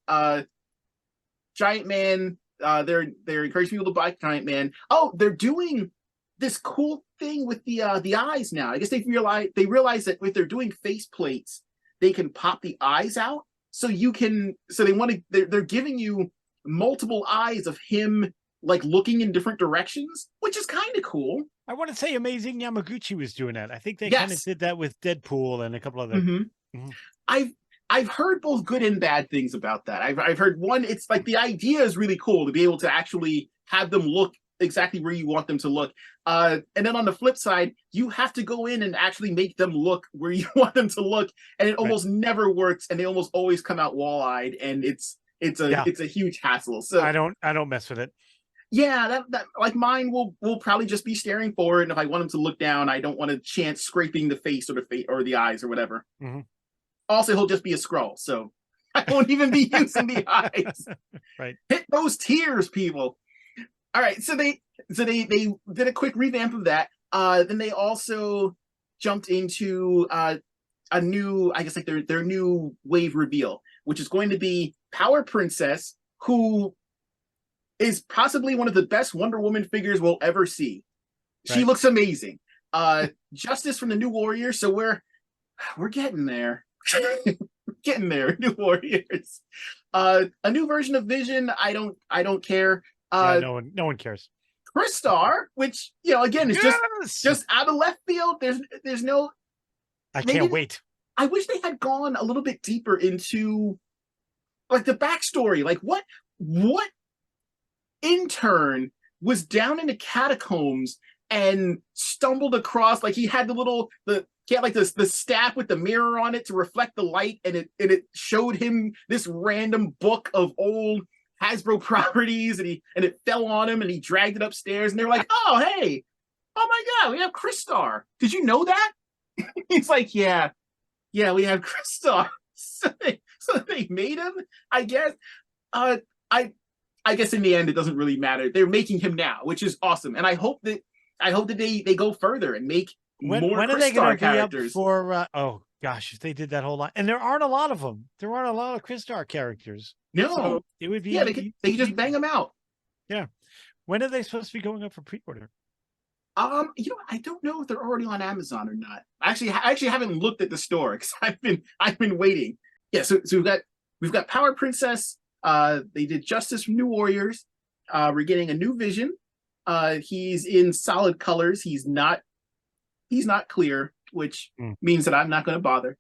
Giant Man, they're encouraging people to buy Giant Man. Oh, they're doing this cool thing with the eyes now. I guess they realize that if they're doing face plates, they can pop the eyes out. So they're giving you multiple eyes of him like looking in different directions, which is kind of cool. I want to say Amazing Yamaguchi was doing that. I think they kind of did that with Deadpool and a couple other. I've heard both good and bad things about that. I've heard one, it's like the idea is really cool to be able to actually have them look exactly where you want them to look. And then on the flip side, you have to go in and actually make them look where you want them to look, and it almost never works, and they almost always come out wall-eyed, and it's a huge hassle. So I don't mess with it. Yeah, that like mine will probably just be staring forward, and if I want them to look down, I don't want a chance scraping the face or the eyes or whatever. Also, he'll just be a scroll, so I won't even be using the eyes. Right. Hit those tears, people. All right, so they did a quick revamp of that. Then they also jumped into a new, I guess, like their new wave reveal, which is going to be Power Princess, who is possibly one of the best Wonder Woman figures we'll ever see. She looks amazing. Justice from the New Warriors, so we're getting there. We're getting there, New Warriors. A new version of Vision, I don't care. No one cares. Crystar, which again is just out of left field. There's no. I can't wait. I wish they had gone a little bit deeper into like the backstory. Like what intern was down in the catacombs and stumbled across, like he had the staff with the mirror on it to reflect the light, and it showed him this random book of old Hasbro properties, and it fell on him, and he dragged it upstairs, and they're like, oh hey, oh my god, we have Crystar. Did you know that? He's like, yeah, we have Crystar. So they made him, I guess. I guess in the end it doesn't really matter. They're making him now, which is awesome, and I hope that they go further and make more Crystar characters. Oh gosh, if they did that whole lot, and there aren't a lot of them. There aren't a lot of Crystar characters. No, so it would be. Yeah, they could just bang them out. Yeah. When are they supposed to be going up for pre-order? I don't know if they're already on Amazon or not. I actually haven't looked at the store because I've been waiting. Yeah, so we've got Power Princess. They did Justice from New Warriors. We're getting a new Vision. He's in solid colors. He's not clear, which means that I'm not going to bother.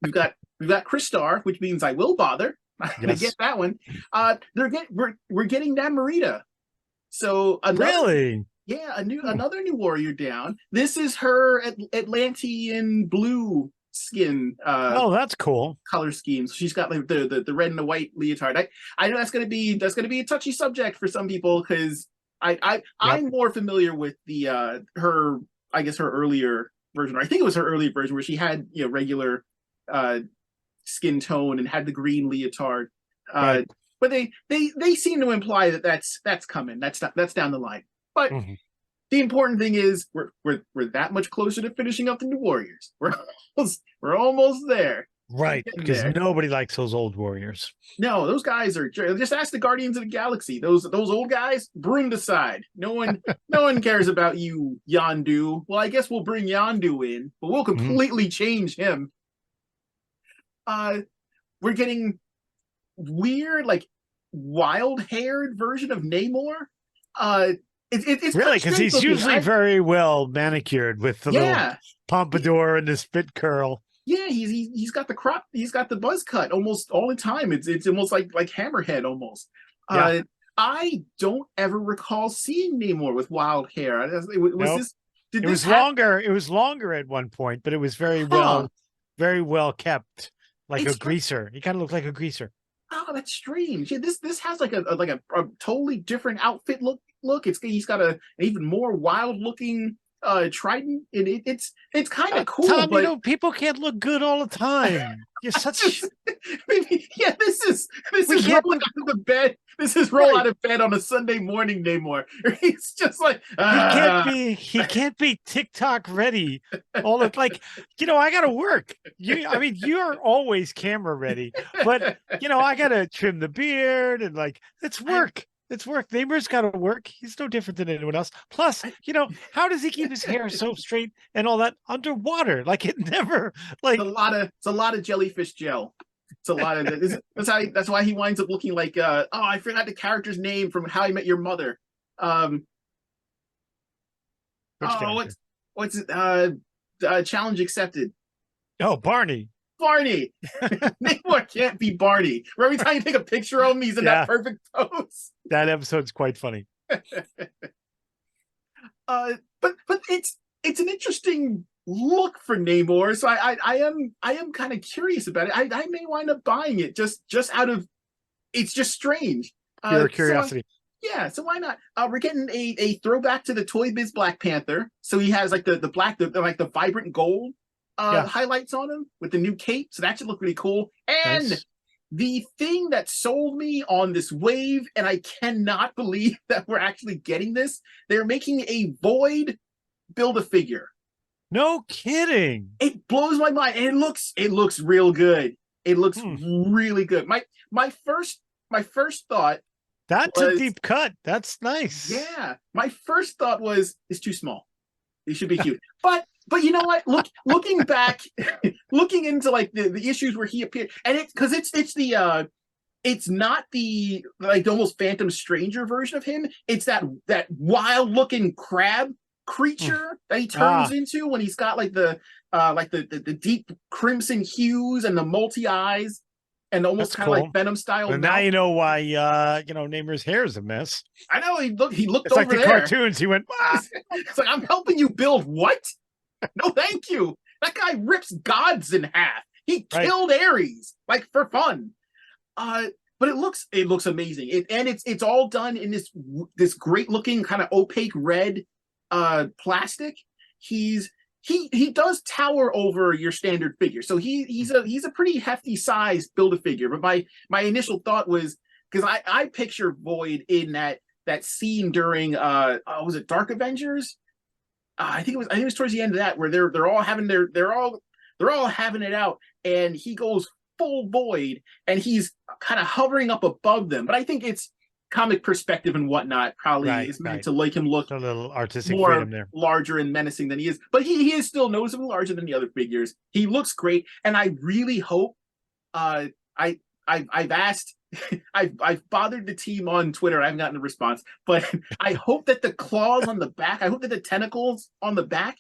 We've got Crystar, which means I will bother. I'm going to get that one. We're getting Namorita. So really, yeah, another new warrior down. This is her Atlantean blue skin. That's cool color scheme. So she's got like the red and the white leotard. I know that's gonna be a touchy subject for some people, because I'm more familiar with her earlier version. I think it was her earlier version where she had regular skin tone and had the green leotard. But they seem to imply that that's coming. That's down the line. But the important thing is we're that much closer to finishing up the New Warriors. We're almost there. Right, because nobody likes those old warriors. No, those guys are just ask the Guardians of the Galaxy. Those old guys, broomed aside. No one cares about you, Yondu. Well, I guess we'll bring Yondu in, but we'll completely change him. We're getting weird, like wild-haired version of Namor. It's really, because he's usually very well manicured with the little pompadour and the spit curl. Yeah, he's got the crop, he's got the buzz cut almost all the time. It's almost like Hammerhead almost. I don't ever recall seeing Namor with wild hair. It was longer. It was longer at one point, but it was very well kept, like a greaser. He kind of looked like a greaser. Oh, that's strange. Yeah, this has like a totally different outfit look. He's got an even more wild looking trident, and it's kind of cool. Tom, but you know, people can't look good all the time. You're such maybe, yeah. This is rolling out of the bed. This is roll out of bed on a Sunday morning, Namor. He's just like he can't be TikTok ready. All the like, you know, I gotta work. I mean, you're always camera ready, but you know, I gotta trim the beard and like it's work. It's work. Namor's got to work. He's no different than anyone else. Plus, you know, how does he keep his hair so straight and all that underwater? Like it never, like it's a lot of jellyfish gel. It's a lot of that's why he winds up looking like I forgot the character's name from How I Met Your Mother. What's it? Challenge accepted. Oh, Barney. Barney. Namor can't be Barney. Where every time you take a picture of him, he's in that perfect pose. That episode's quite funny. But it's an interesting look for Namor. So I am kind of curious about it. I may wind up buying it just out of it's just strange. Pure curiosity. So why not? We're getting a throwback to the Toy Biz Black Panther. So he has like the black, like the vibrant gold highlights on him with the new cape, so that should look really cool. And the thing that sold me on this wave, and I cannot believe that we're actually getting this, they're making a Void Build-A-Figure. No kidding. It blows my mind, and it looks real good. It looks really good. My first thought, that's a deep cut. That's nice. Yeah, my first thought was it's too small. It should be cute, but you know what? Looking back, looking into like the issues where he appeared, and it's not the like almost Phantom Stranger version of him. It's that wild looking crab creature that he turns into when he's got like the deep crimson hues and the multi eyes and almost kind of like Venom style. And now you know why Namor's hair is a mess. I know he looked it's over like the there. Cartoons. He went. It's like, I'm helping you build what? No, thank you. That guy rips gods in half. He killed Ares, like for fun. But it looks amazing. It's all done in this great looking kind of opaque red plastic. He does tower over your standard figure. So he's a pretty hefty size Build-A-Figure. But my initial thought was, because I picture Void in that scene during was it Dark Avengers? I think it was towards the end of that where they're all having it out, and he goes full Void, and he's kind of hovering up above them. But I think it's comic perspective and whatnot. Probably is meant to make him look a little artistic more freedom there, larger and menacing than he is. But he is still noticeably larger than the other figures. He looks great, and I really hope. I've asked. I've bothered the team on Twitter. I haven't gotten a response, but I hope that the claws on the back, I hope that the tentacles on the back,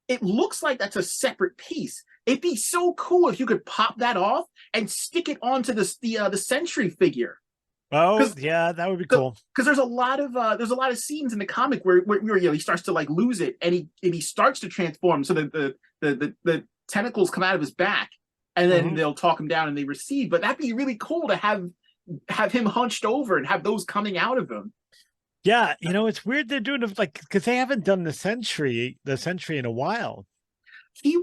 it looks like that's a separate piece. It'd be so cool if you could pop that off and stick it onto the Sentry figure. Oh yeah, that would be cool. Because there's a lot of scenes in the comic where he starts to like lose it, and he starts to transform, so that the tentacles come out of his back, and then they'll talk him down and they recede. But that'd be really cool to have him hunched over and have those coming out of him. Yeah, it's weird they're doing it like because they haven't done the Sentry in a while. He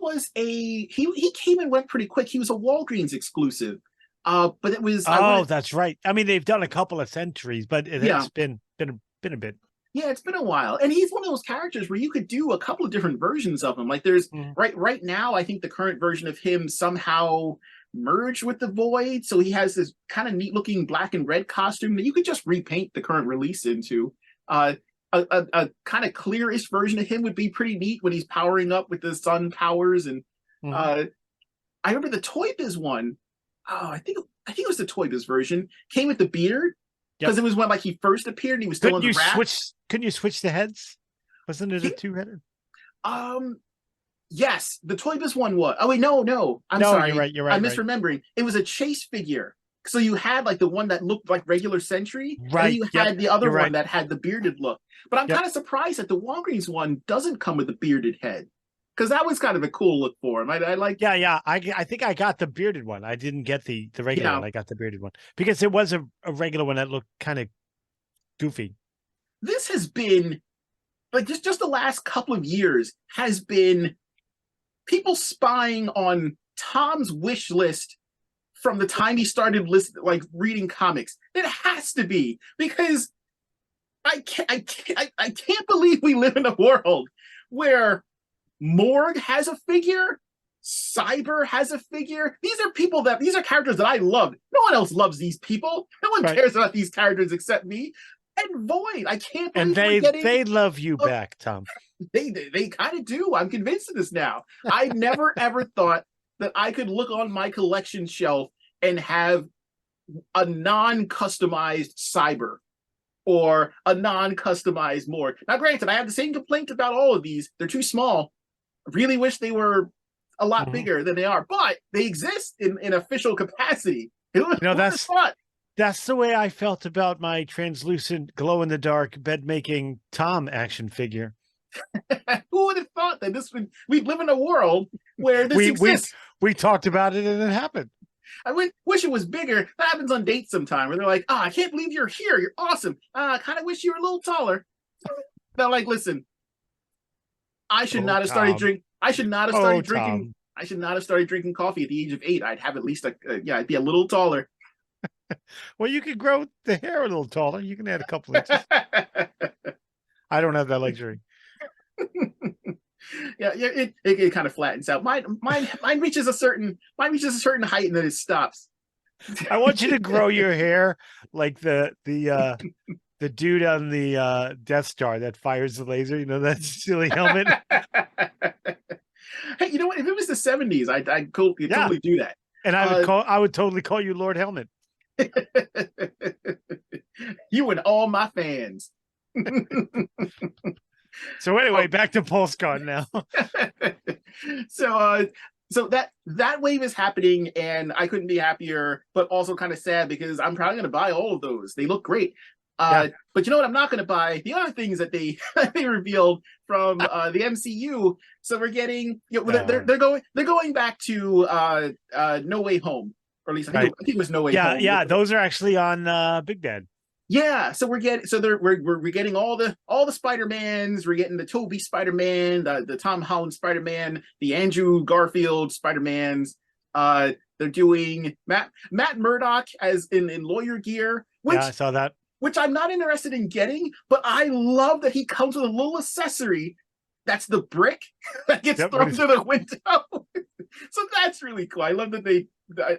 came and went pretty quick. He was a Walgreens exclusive, but it was that's right. I mean, they've done a couple of Sentries, but it's been a bit. Yeah, it's been a while, and he's one of those characters where you could do a couple of different versions of him. Like there's right now, I think the current version of him somehow merged with the Void, so he has this kind of neat looking black and red costume that you could just repaint the current release into. A kind of clearish version of him would be pretty neat when he's powering up with the sun powers. And I remember the Toy Biz one. Oh, I think it was the Toy Biz version. Came with the beard because it was when like he first appeared and he was still in the wrap. Couldn't you switch the heads? Wasn't it a two-headed? Yes, the Toy Biz one was. Oh wait, no. I'm sorry. You're right. I'm misremembering. It was a chase figure. So you had like the one that looked like regular Sentry, right? And you had the other one that had the bearded look. But I'm kind of surprised that the Walgreens one doesn't come with the bearded head, because that was kind of a cool look for him. I like. Yeah. I think I got the bearded one. I didn't get the regular one. I got the bearded one because it was a regular one that looked kind of goofy. This has been like just the last couple of years has been people spying on Tom's wish list from the time he started reading comics. It has to be, because I can't believe we live in a world where Morg has a figure, Cyber has a figure. These are characters that I love. No one else loves these people. No one cares about these characters except me. And Void, I can't believe they love you back, Tom. They kind of do. I'm convinced of this now. I never ever thought that I could look on my collection shelf and have a non-customized Cyber or a non-customized Morg. Now, granted, I have the same complaint about all of these. They're too small. I really wish they were a lot bigger than they are, but they exist in official capacity. That's the way I felt about my translucent glow-in-the-dark bed-making Tom action figure. Who would have thought that we'd live in a world where this exists? We talked about it and it happened. I wish it was bigger. That happens on dates sometime where they're like, "Oh, I can't believe you're here. You're awesome. I kind of wish you were a little taller." They're like, "Listen, I should not have started drinking. I should not have started drinking. Tom. I should not have started drinking coffee at the age of 8. I'd have at least I'd be a little taller." Well, you could grow the hair a little taller. You can add a couple inches. I don't have that luxury. Yeah, it kind of flattens out. Mine reaches a certain height and then it stops. I want you to grow your hair like the dude on the Death Star that fires the laser. You know, that silly helmet. Hey, you know what? If it was the 70s, I'd totally do that. And I would totally call you Lord Helmet. You and all my fans. So anyway, back to Pulsecon now. So that wave is happening, and I couldn't be happier, but also kind of sad because I'm probably going to buy all of those. They look great. But you know what? I'm not going to buy the other things that they revealed from the MCU. So we're getting, they're going back to No Way Home, or at least I think it was No Way Home. Yeah, those are actually on Big Bad. Yeah, so we're getting all the Spider-Mans. We're getting the Tobey Spider-Man, the Tom Holland Spider-Man, the Andrew Garfield Spider-Mans. They're doing Matt Murdock as in lawyer gear. Which, I saw that. Which I'm not interested in getting, but I love that he comes with a little accessory. That's the brick that gets thrown through the window. So that's really cool. I love that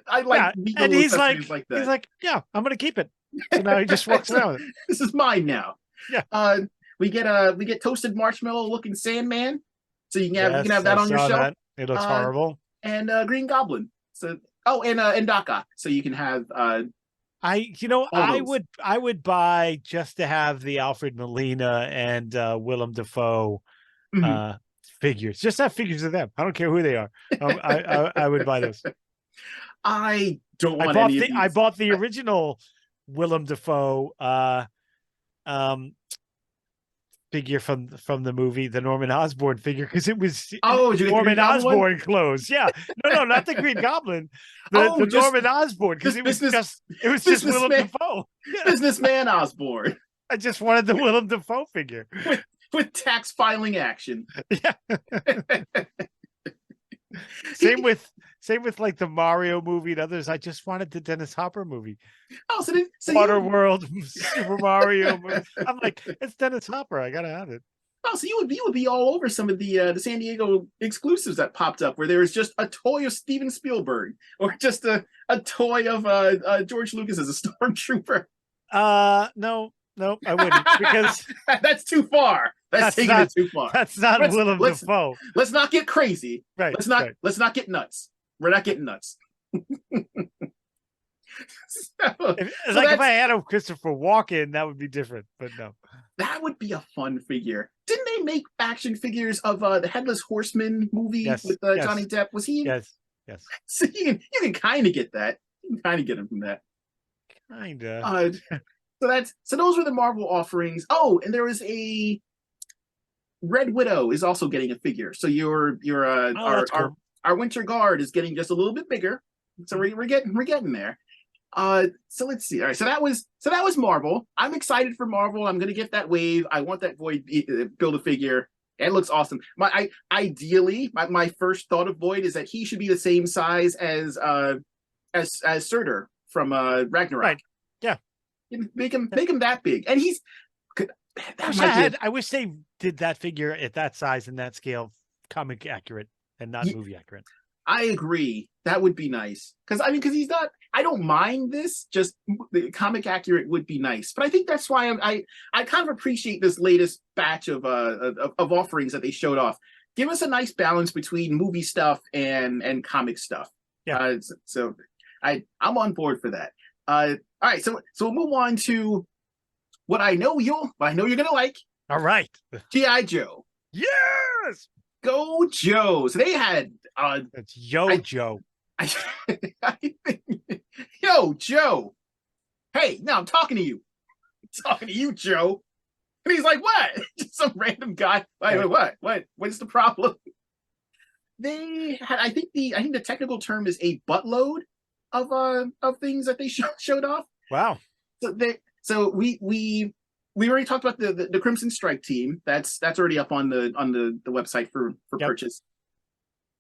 I like and he's like that. He's like, yeah, I'm gonna keep it. So now he just walks around with it. This is mine now. Yeah. We get toasted marshmallow looking Sandman. So you can have that on your shelf. That. It looks horrible. And Green Goblin. So and Daka. So you can have I would buy just to have the Alfred Molina and Willem Dafoe figures. Just have figures of them. I don't care who they are. I would buy those. I don't want any of these. I bought the original Willem Dafoe figure from the movie, the Norman Osborn figure, because it was Norman Osborn clothes. Yeah, no, not the Green Goblin, the Norman Osborn, because it was just Willem Dafoe. Businessman Osborn. I just wanted the Willem Dafoe figure with tax filing action. Yeah. Same with like the Mario movie and others. I just wanted the Dennis Hopper movie. Oh, so Waterworld, Super Mario movie. I'm like, it's Dennis Hopper. I gotta have it. Oh, so you would be all over some of the San Diego exclusives that popped up, where there was just a toy of Steven Spielberg, or just a toy of George Lucas as a stormtrooper. No, I wouldn't, because that's too far. That's taking it too far. That's not Willem Dafoe. Let's not get crazy. Right. Let's not get nuts. We're not getting nuts. If I had a Christopher Walken, that would be different, but no. That would be a fun figure. Didn't they make action figures of the Headless Horseman movie with Johnny Depp? Was he? Yes. So you can kind of get that. You can kind of get him from that. Kinda. So those were the Marvel offerings. Oh, and there was a Red Widow is also getting a figure. So our Winter Guard is getting just a little bit bigger. So we're getting there. So let's see. All right, so that was Marvel. I'm excited for Marvel. I'm gonna get that wave. I want that Void build a figure. It looks awesome. Ideally, my first thought of Void is that he should be the same size as Surtur from Ragnarok. Right. Yeah. Make him that big. And he's I wish they did that figure at that size and that scale comic accurate and not movie accurate. I agree. That would be nice. Because he's not, I don't mind this, just the comic accurate would be nice. But I think that's why I kind of appreciate this latest batch of offerings that they showed off. Give us a nice balance between movie stuff and comic stuff. Yeah. So I'm on board for that. All right, so we'll move on to what I know you're gonna like. All right. G.I. Joe. Yes. Go Joe. So they had it's Joe. Yo, Joe. Hey, now I'm talking to you. I'm talking to you, Joe. And he's like, what? Just some random guy. What? What's the problem? They had, I think the technical term is a buttload of things that they showed off. Wow. So we already talked about the Crimson Strike team. That's already up on the website for purchase.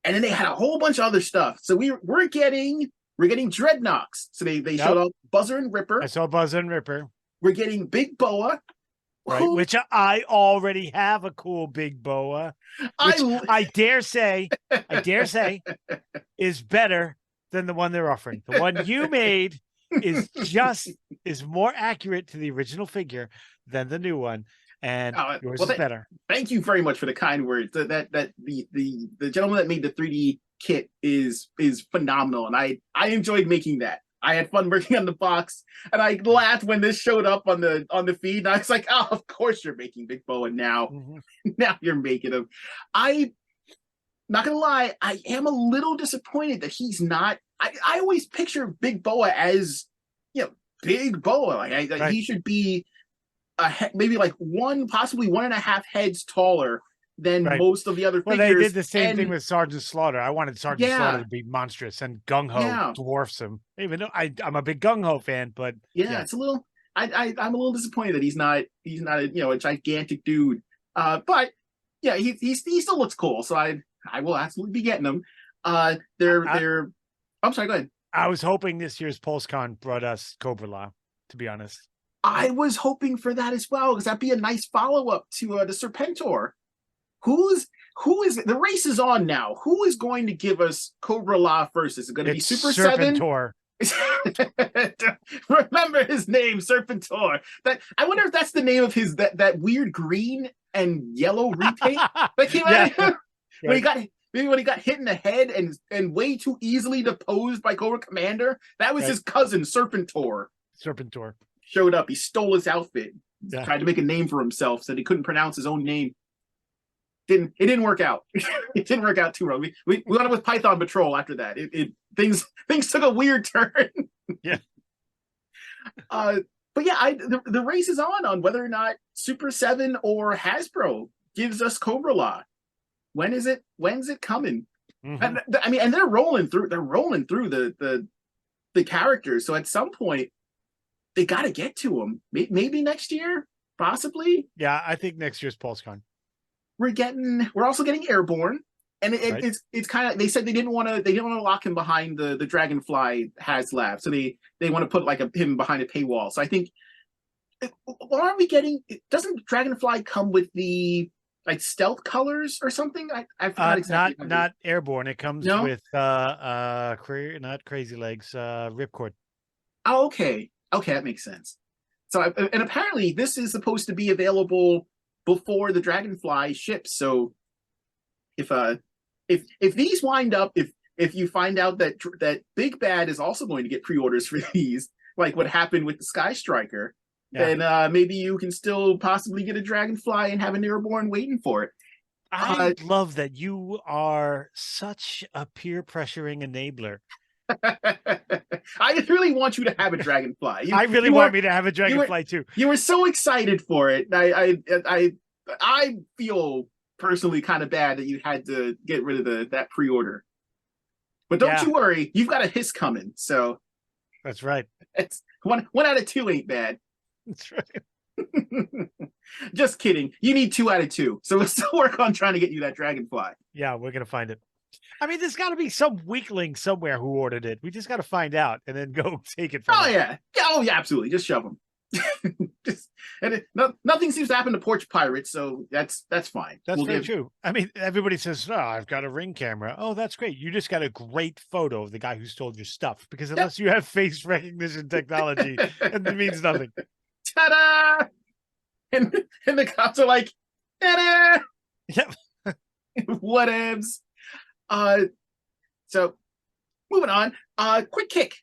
And then they had a whole bunch of other stuff. So we're getting Dreadnoks. So they showed off Buzzer and Ripper. I saw Buzzer and Ripper. We're getting Big Boa. Right, which I already have a cool Big Boa. Which I dare say is better than the one they're offering. The one you made is more accurate to the original figure than the new one, and yours is better. Thank you very much for the kind words. That the gentleman that made the 3D kit is phenomenal, and I enjoyed making that. I had fun working on the box, and I laughed when this showed up on the feed. And I was like, "Oh, of course you're making Big Boa now. Now you're making him." I'm not gonna lie, I am a little disappointed that he's not. I always picture Big Boa as, Big Boa. Like right. He should be maybe like possibly 1.5 heads taller than most of the other figures. Well, they did the same thing with Sergeant Slaughter. I wanted Sergeant Slaughter to be monstrous, and Gung Ho dwarfs him. Even though I'm a big Gung Ho fan, but it's a little. I'm a little disappointed that he's not a gigantic dude. But yeah, he still looks cool. So I will absolutely be getting them. I'm sorry, go ahead. I was hoping this year's Pulsecon brought us Cobra La, to be honest. I was hoping for that as well, because that'd be a nice follow-up to the Serpentor. Who is the race is on now? Who is going to give us Cobra La first? Is it going to be Super Serpentor. 7? Remember his name, Serpentor. I wonder if that's the name of his that weird green and yellow repaint that came out when he got hit in the head and way too easily deposed by Cobra Commander. That was his cousin, Serpentor. Serpentor showed up. He stole his outfit. Tried to make a name for himself, said he couldn't pronounce his own name. It didn't work out. It didn't work out too well. We went up with Python Patrol after that. Things took a weird turn. Yeah. But yeah, the race is on whether or not Super 7 or Hasbro gives us Cobra La. When's it coming? And and they're rolling through the characters. So at some point they got to get to them. Maybe next year, possibly. Yeah, I think next year's Pulsecon. We're also getting Airborne, and it's kind of, they said they didn't want to lock him behind the Dragonfly HasLab, so they want to put him behind a paywall. So I think, aren't we getting? Doesn't Dragonfly come with the stealth colors or something? I forgot exactly. Not Airborne. It comes with not Crazy Legs, Ripcord. Oh, okay, that makes sense. So and apparently this is supposed to be available before the Dragonfly ships. So if these wind up, if you find out that Big Bad is also going to get pre-orders for these, like what happened with the Sky Striker, then maybe you can still possibly get a Dragonfly and have an Airborne waiting for it. I love that you are such a peer pressuring enabler. I really want you to have a Dragonfly. I really want me to have a Dragonfly too. You were so excited for it. I feel personally kind of bad that you had to get rid of that pre-order. But don't you worry, you've got a hiss coming. So That's right. It's one out of 2 ain't bad. That's right. Just kidding. You need 2 out of 2. So we'll still work on trying to get you that dragonfly. Yeah, we're gonna find it. I mean, there's got to be some weakling somewhere who ordered it. We just got to find out and then go take it from him. Yeah. Oh yeah, absolutely. Just shove them. Nothing seems to happen to Porch Pirates, so that's fine. That's very true. I mean, everybody says, "Oh, I've got a Ring camera." Oh, that's great. You just got a great photo of the guy who stole your stuff, because unless you have face recognition technology, it means nothing. Ta-da! And the cops are like, ta-da! Yep. Whatevs. So moving on. Quick Kick.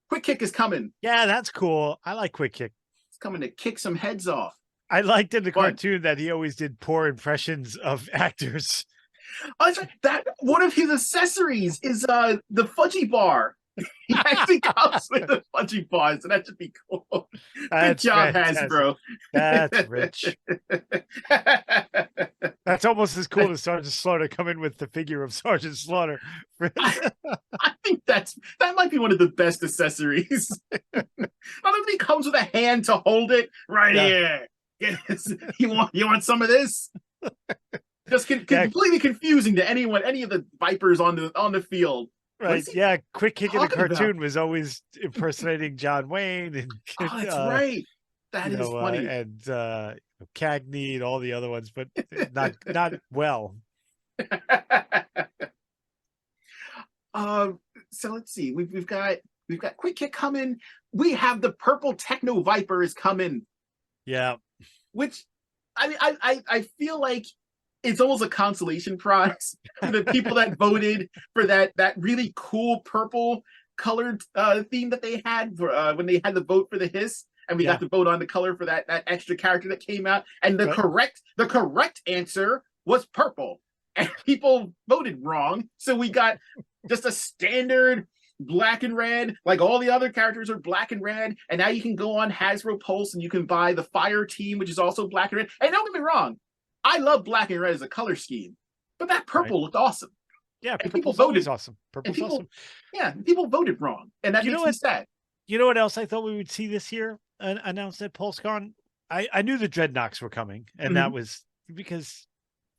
Quick Kick is coming. Yeah, that's cool. I like Quick Kick. It's coming to kick some heads off. I liked in the cartoon that he always did poor impressions of actors. That one of his accessories is the fudgy bar. He actually comes with the fudgy bar, so that should be cool. Good job, Hasbro. That's rich. That's almost as cool as Sergeant Slaughter coming with the figure of Sergeant Slaughter. I think that might be one of the best accessories. Not only comes with a hand to hold it right here. Yes. You want some of this? Just completely confusing to anyone, any of the Vipers on the field. Right. Yeah. Quick Kick in the cartoon was always impersonating John Wayne. And, that's right. That is funny. And Cagney and all the other ones, but not well. So let's see. We've got Quick Kick coming. We have the purple Techno Vipers coming. Yeah. Which I feel like it's almost a consolation prize for the people that voted for that really cool purple colored theme that they had for when they had the vote for the Hiss, and we got to vote on the color for that extra character that came out. And the correct answer was purple, and people voted wrong. So we got just a standard black and red, like all the other characters are black and red. And now you can go on Hasbro Pulse and you can buy the Fire Team, which is also black and red. And don't get me wrong, I love black and red as a color scheme, but that purple looked awesome. Yeah, people voted awesome. Purple's awesome. Yeah, people voted wrong, and that makes me sad. You know what else I thought we would see this year announced at Pulsecon? I knew the Dreadnoks were coming, and that was because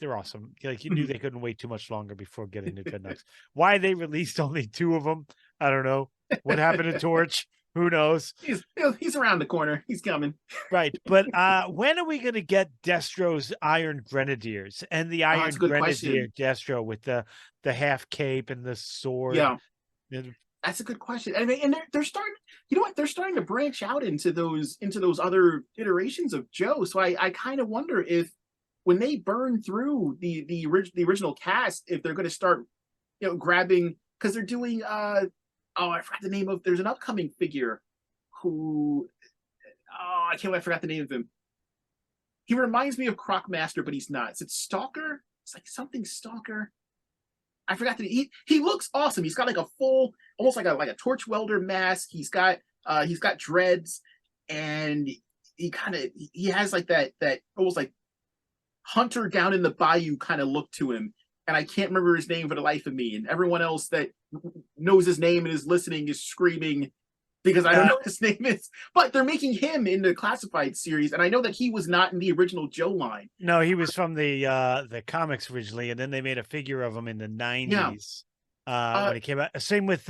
they're awesome. Like, you knew they couldn't wait too much longer before getting the Dreadnoks. Why they released only 2 of them, I don't know. What happened to Torch? Who knows? He's around the corner. He's coming. Right. But when are we going to get Destro's Iron Grenadiers and the Iron Grenadier Destro with the half cape and the sword? Yeah. That's a good question. I mean, and they're starting, you know what? They're starting to branch out into those other iterations of Joe. So I kind of wonder if when they burn through the original cast, if they're going to start, grabbing, because they're doing I forgot the name of. There's an upcoming figure who, I forgot the name of him. He reminds me of Crocmaster, but he's not. Is it Stalker? It's like something Stalker. I forgot that he looks awesome. He's got like a full, almost like a torch welder mask. He's got dreads, and he has like that almost like hunter down in the bayou kind of look to him. And I can't remember his name for the life of me. And everyone else that knows his name and is listening is screaming because I don't know what his name is. But they're making him in the Classified series, and I know that he was not in the original Joe line. No, he was from the comics originally, and then they made a figure of him in the 90s when he came out. Same with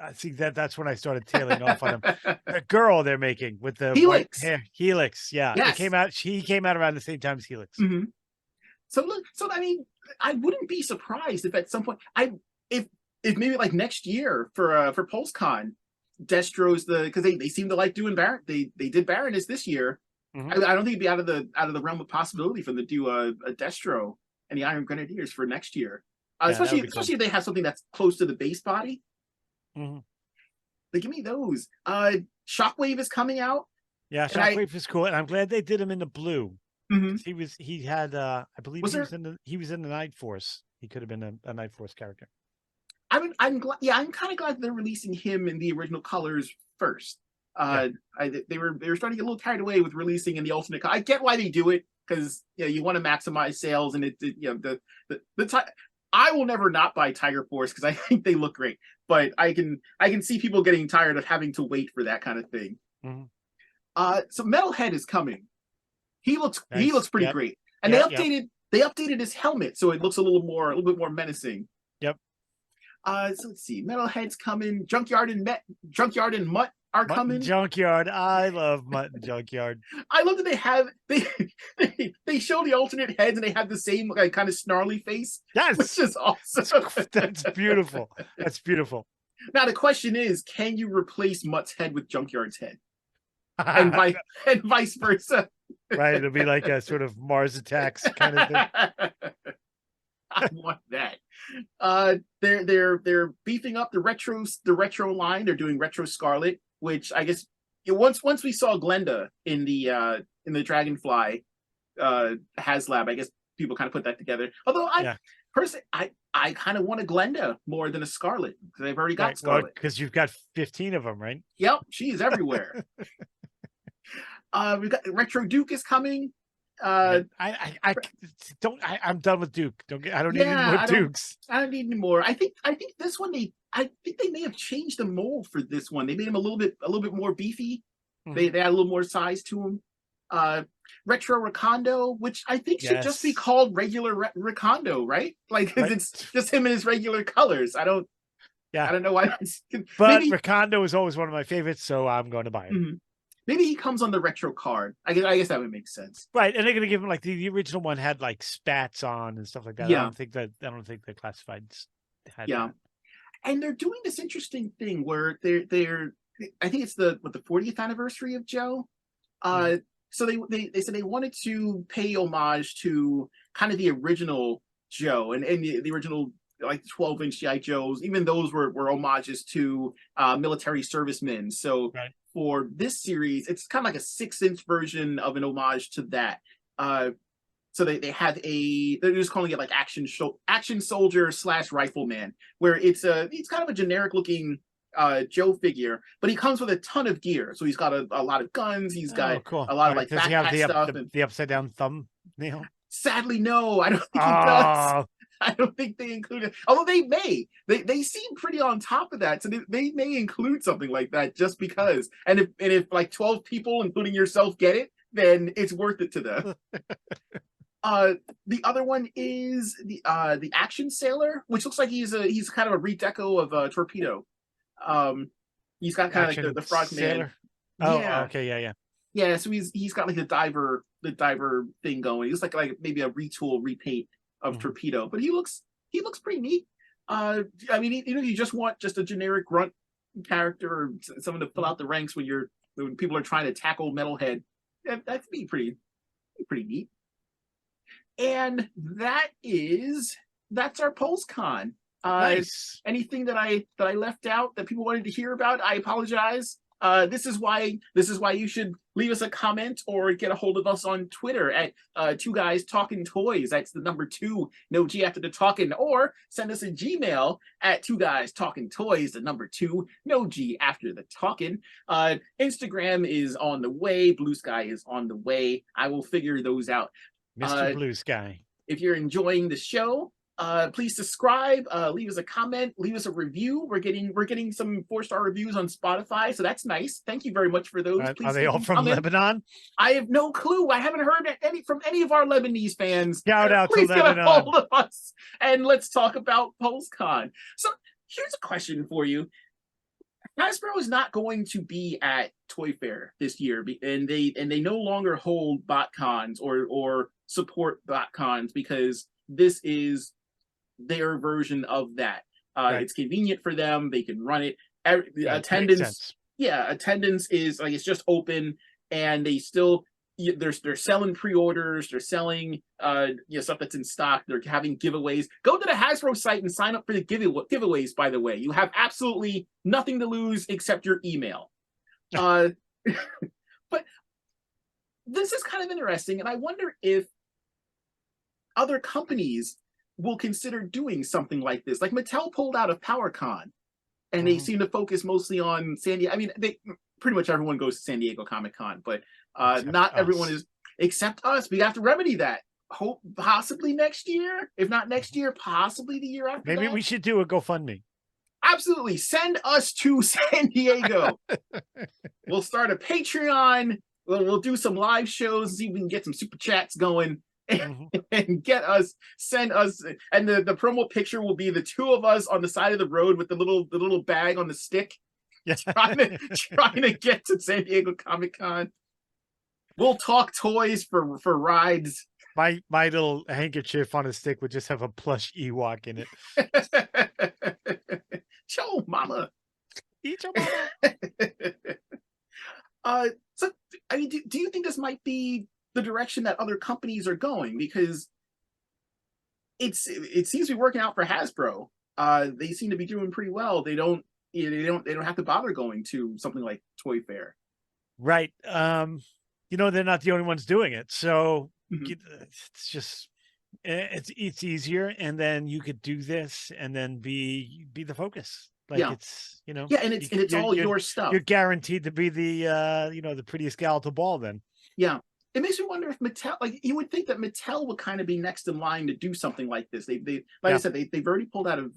I think that's when I started tailing off on him. The girl they're making with the Helix. White hair. Helix, yeah. Yes. He came out around the same time as Helix. Mm-hmm. So I mean, I wouldn't be surprised if at some point if maybe like next year for PulseCon, Destro's because they seem to like doing Baron. They did Baroness this year. I don't think it'd be out of the realm of possibility for them to do a Destro and the Iron Grenadiers for next year. Especially if they have something that's close to the base body. They give me those. Shockwave is coming out. Yeah, Shockwave is cool, and I'm glad they did him in the blue. He had I believe he was in the Night Force. He could have been a Night Force character. I'm glad. Yeah, I'm kind of glad they're releasing him in the original colors first. They were starting to get a little carried away with releasing in the alternate. I get why they do it, because you want to maximize sales, and the I will never not buy Tiger Force because I think they look great, but I can see people getting tired of having to wait for that kind of thing. So Metalhead is coming. He looks pretty great, and they updated his helmet so it looks a little bit more menacing. Yep. So let's see. Metalhead's coming. Junkyard and Mutt are coming. Junkyard. I love Mutt and Junkyard. I love that they show the alternate heads and they have the same like kind of snarly face. Yes, which is awesome. That's beautiful. That's beautiful. Now the question is, can you replace Mutt's head with Junkyard's head, and vice versa? Right, it'll be like a sort of Mars Attacks kind of thing. I want that. They're beefing up the retro line. They're doing Retro Scarlet, which I guess once we saw Glenda in the Dragonfly HasLab, I guess people kind of put that together. Although personally, I kind of want a Glenda more than a Scarlet because I've already got Scarlet. Because you've got 15 of them, right? Yep, she is everywhere. We've got Retro Duke is coming. I'm done with Duke. I don't need any more Dukes. I don't need any more. I think this one I think they may have changed the mold for this one. They made him a little bit more beefy. They add a little more size to him. Retro Recondo, which I think should just be called regular Recondo, right? Like it's just him in his regular colors. I don't know why. But Recondo is always one of my favorites, so I'm going to buy it. Maybe he comes on the retro card. I guess that would make sense. Right, and they're going to give him like the original one had like spats on and stuff like that. Yeah. I don't think the classifieds had that. And they're doing this interesting thing where they're I think it's the 40th anniversary of Joe. So they said they wanted to pay homage to kind of the original Joe and the original like 12-inch GI Joes. Even those were homages to military servicemen. So for this series, it's kind of like a 6-inch version of an homage to that. So they have they're just calling it like action soldier / rifleman, where it's kind of a generic looking Joe figure, but he comes with a ton of gear. So he's got a lot of guns. He's got a lot of like backpack stuff. The upside down thumbnail? Sadly, no, I don't think he does. I don't think they include it. Although they may. They seem pretty on top of that. So they may include something like that just because. And if like 12 people, including yourself, get it, then it's worth it to them. The other one is the Action Sailor, which looks like he's kind of a redeco of Torpedo. He's got kind of like the Frogman. Oh, okay, yeah. So he's got like the diver thing going. He's like maybe a repaint of Torpedo, but he looks pretty neat. I mean, you just want just a generic grunt character or someone to fill out the ranks when people are trying to tackle Metalhead. That'd be pretty neat. And that's our Pulsecon. Nice. Anything that I left out that people wanted to hear about, I apologize. This is why you should leave us a comment or get a hold of us on Twitter at 2 Guys Talking Toys. That's the number 2, no G after the talking, or send us a Gmail at 2 Guys Talking Toys, the number 2, no G after the talking. Instagram is on the way. Blue Sky is on the way. I will figure those out. Mr. Blue Sky. If you're enjoying the show, please subscribe, leave us a comment, leave us a review. We're getting some 4-star reviews on Spotify, so that's nice. Thank you very much for those. Are they all from Lebanon? I have no clue. I haven't heard from any of our Lebanese fans. Shout out please to Lebanon. Get a hold of us and let's talk about Pulsecon. So here's a question for you. Hasbro is not going to be at Toy Fair this year, and they no longer hold Botcons or support Botcons because this is their version of that. It's convenient for them. They can run it. Attendance is like it's just open, and they're selling pre-orders. They're selling stuff that's in stock. They're having giveaways. Go to the Hasbro site and sign up for the giveaways. By the way, you have absolutely nothing to lose except your email. But this is kind of interesting, and I wonder if other companies will consider doing something like this. Like Mattel pulled out of PowerCon, and they seem to focus mostly on San Diego. I mean, pretty much everyone goes to San Diego Comic-Con, but not everyone is, except us. We have to remedy that. hope possibly next year. If not next year, possibly the year after. Maybe we should do a GoFundMe. Absolutely. Send us to San Diego. We'll start a Patreon. We'll do some live shows, see if we can get some super chats going, and send us. And the promo picture will be the two of us on the side of the road with the little bag on the stick, trying to get to San Diego Comic-Con. We'll talk toys for rides. My little handkerchief on a stick would just have a plush Ewok in it. Cho mama. Eat your mama. So I mean, do you think this might be the direction that other companies are going? Because it seems to be working out for Hasbro. They seem to be doing pretty well. They don't have to bother going to something like Toy Fair. Right. They're not the only ones doing it. So it's just it's easier, and then you could do this and then be the focus. Like it's and it's all your stuff. You're guaranteed to be the the prettiest gal at the ball then. Yeah. It makes me wonder if Mattel, like, you would think that Mattel would kind of be next in line to do something like this. I said, they've already pulled out of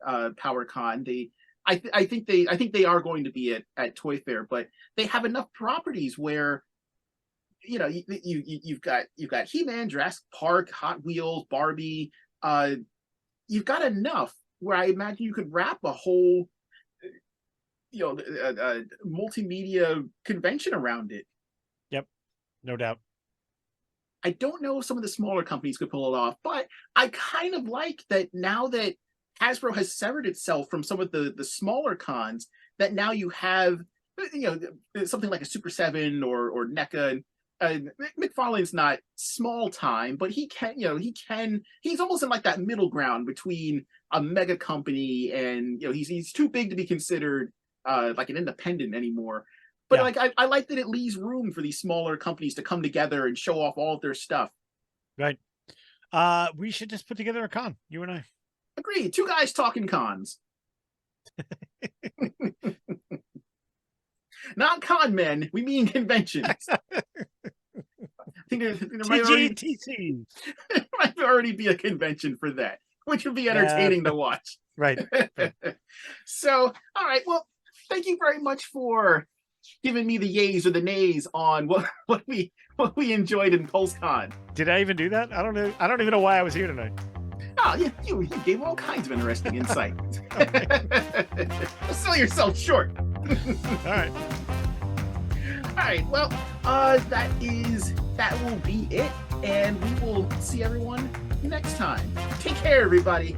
PowerCon. I think they are going to be at Toy Fair, but they have enough properties where you've got He-Man, Jurassic Park, Hot Wheels, Barbie. You've got enough where I imagine you could wrap a whole multimedia convention around it. Yep, no doubt. I don't know if some of the smaller companies could pull it off, but I kind of like that now that Hasbro has severed itself from some of the smaller cons, that now you have something like a Super 7 or NECA. McFarlane's not small time, but he's almost in like that middle ground between a mega company and he's too big to be considered like an independent anymore. But I like that it leaves room for these smaller companies to come together and show off all of their stuff. Right. We should just put together a con, you and I. Agreed. Two guys talking cons. Not con men, we mean conventions. I think there might already be a convention for that, which would be entertaining to watch. Right. So, all right. Well, thank you very much for giving me the yays or the nays on what we enjoyed in Pulsecon. Did I even do that? I don't know. I don't even know why I was here tonight. Oh, yeah, you gave all kinds of interesting insight. Sell yourself short. All right. All right. Well, that will be it, and we will see everyone next time. Take care, everybody.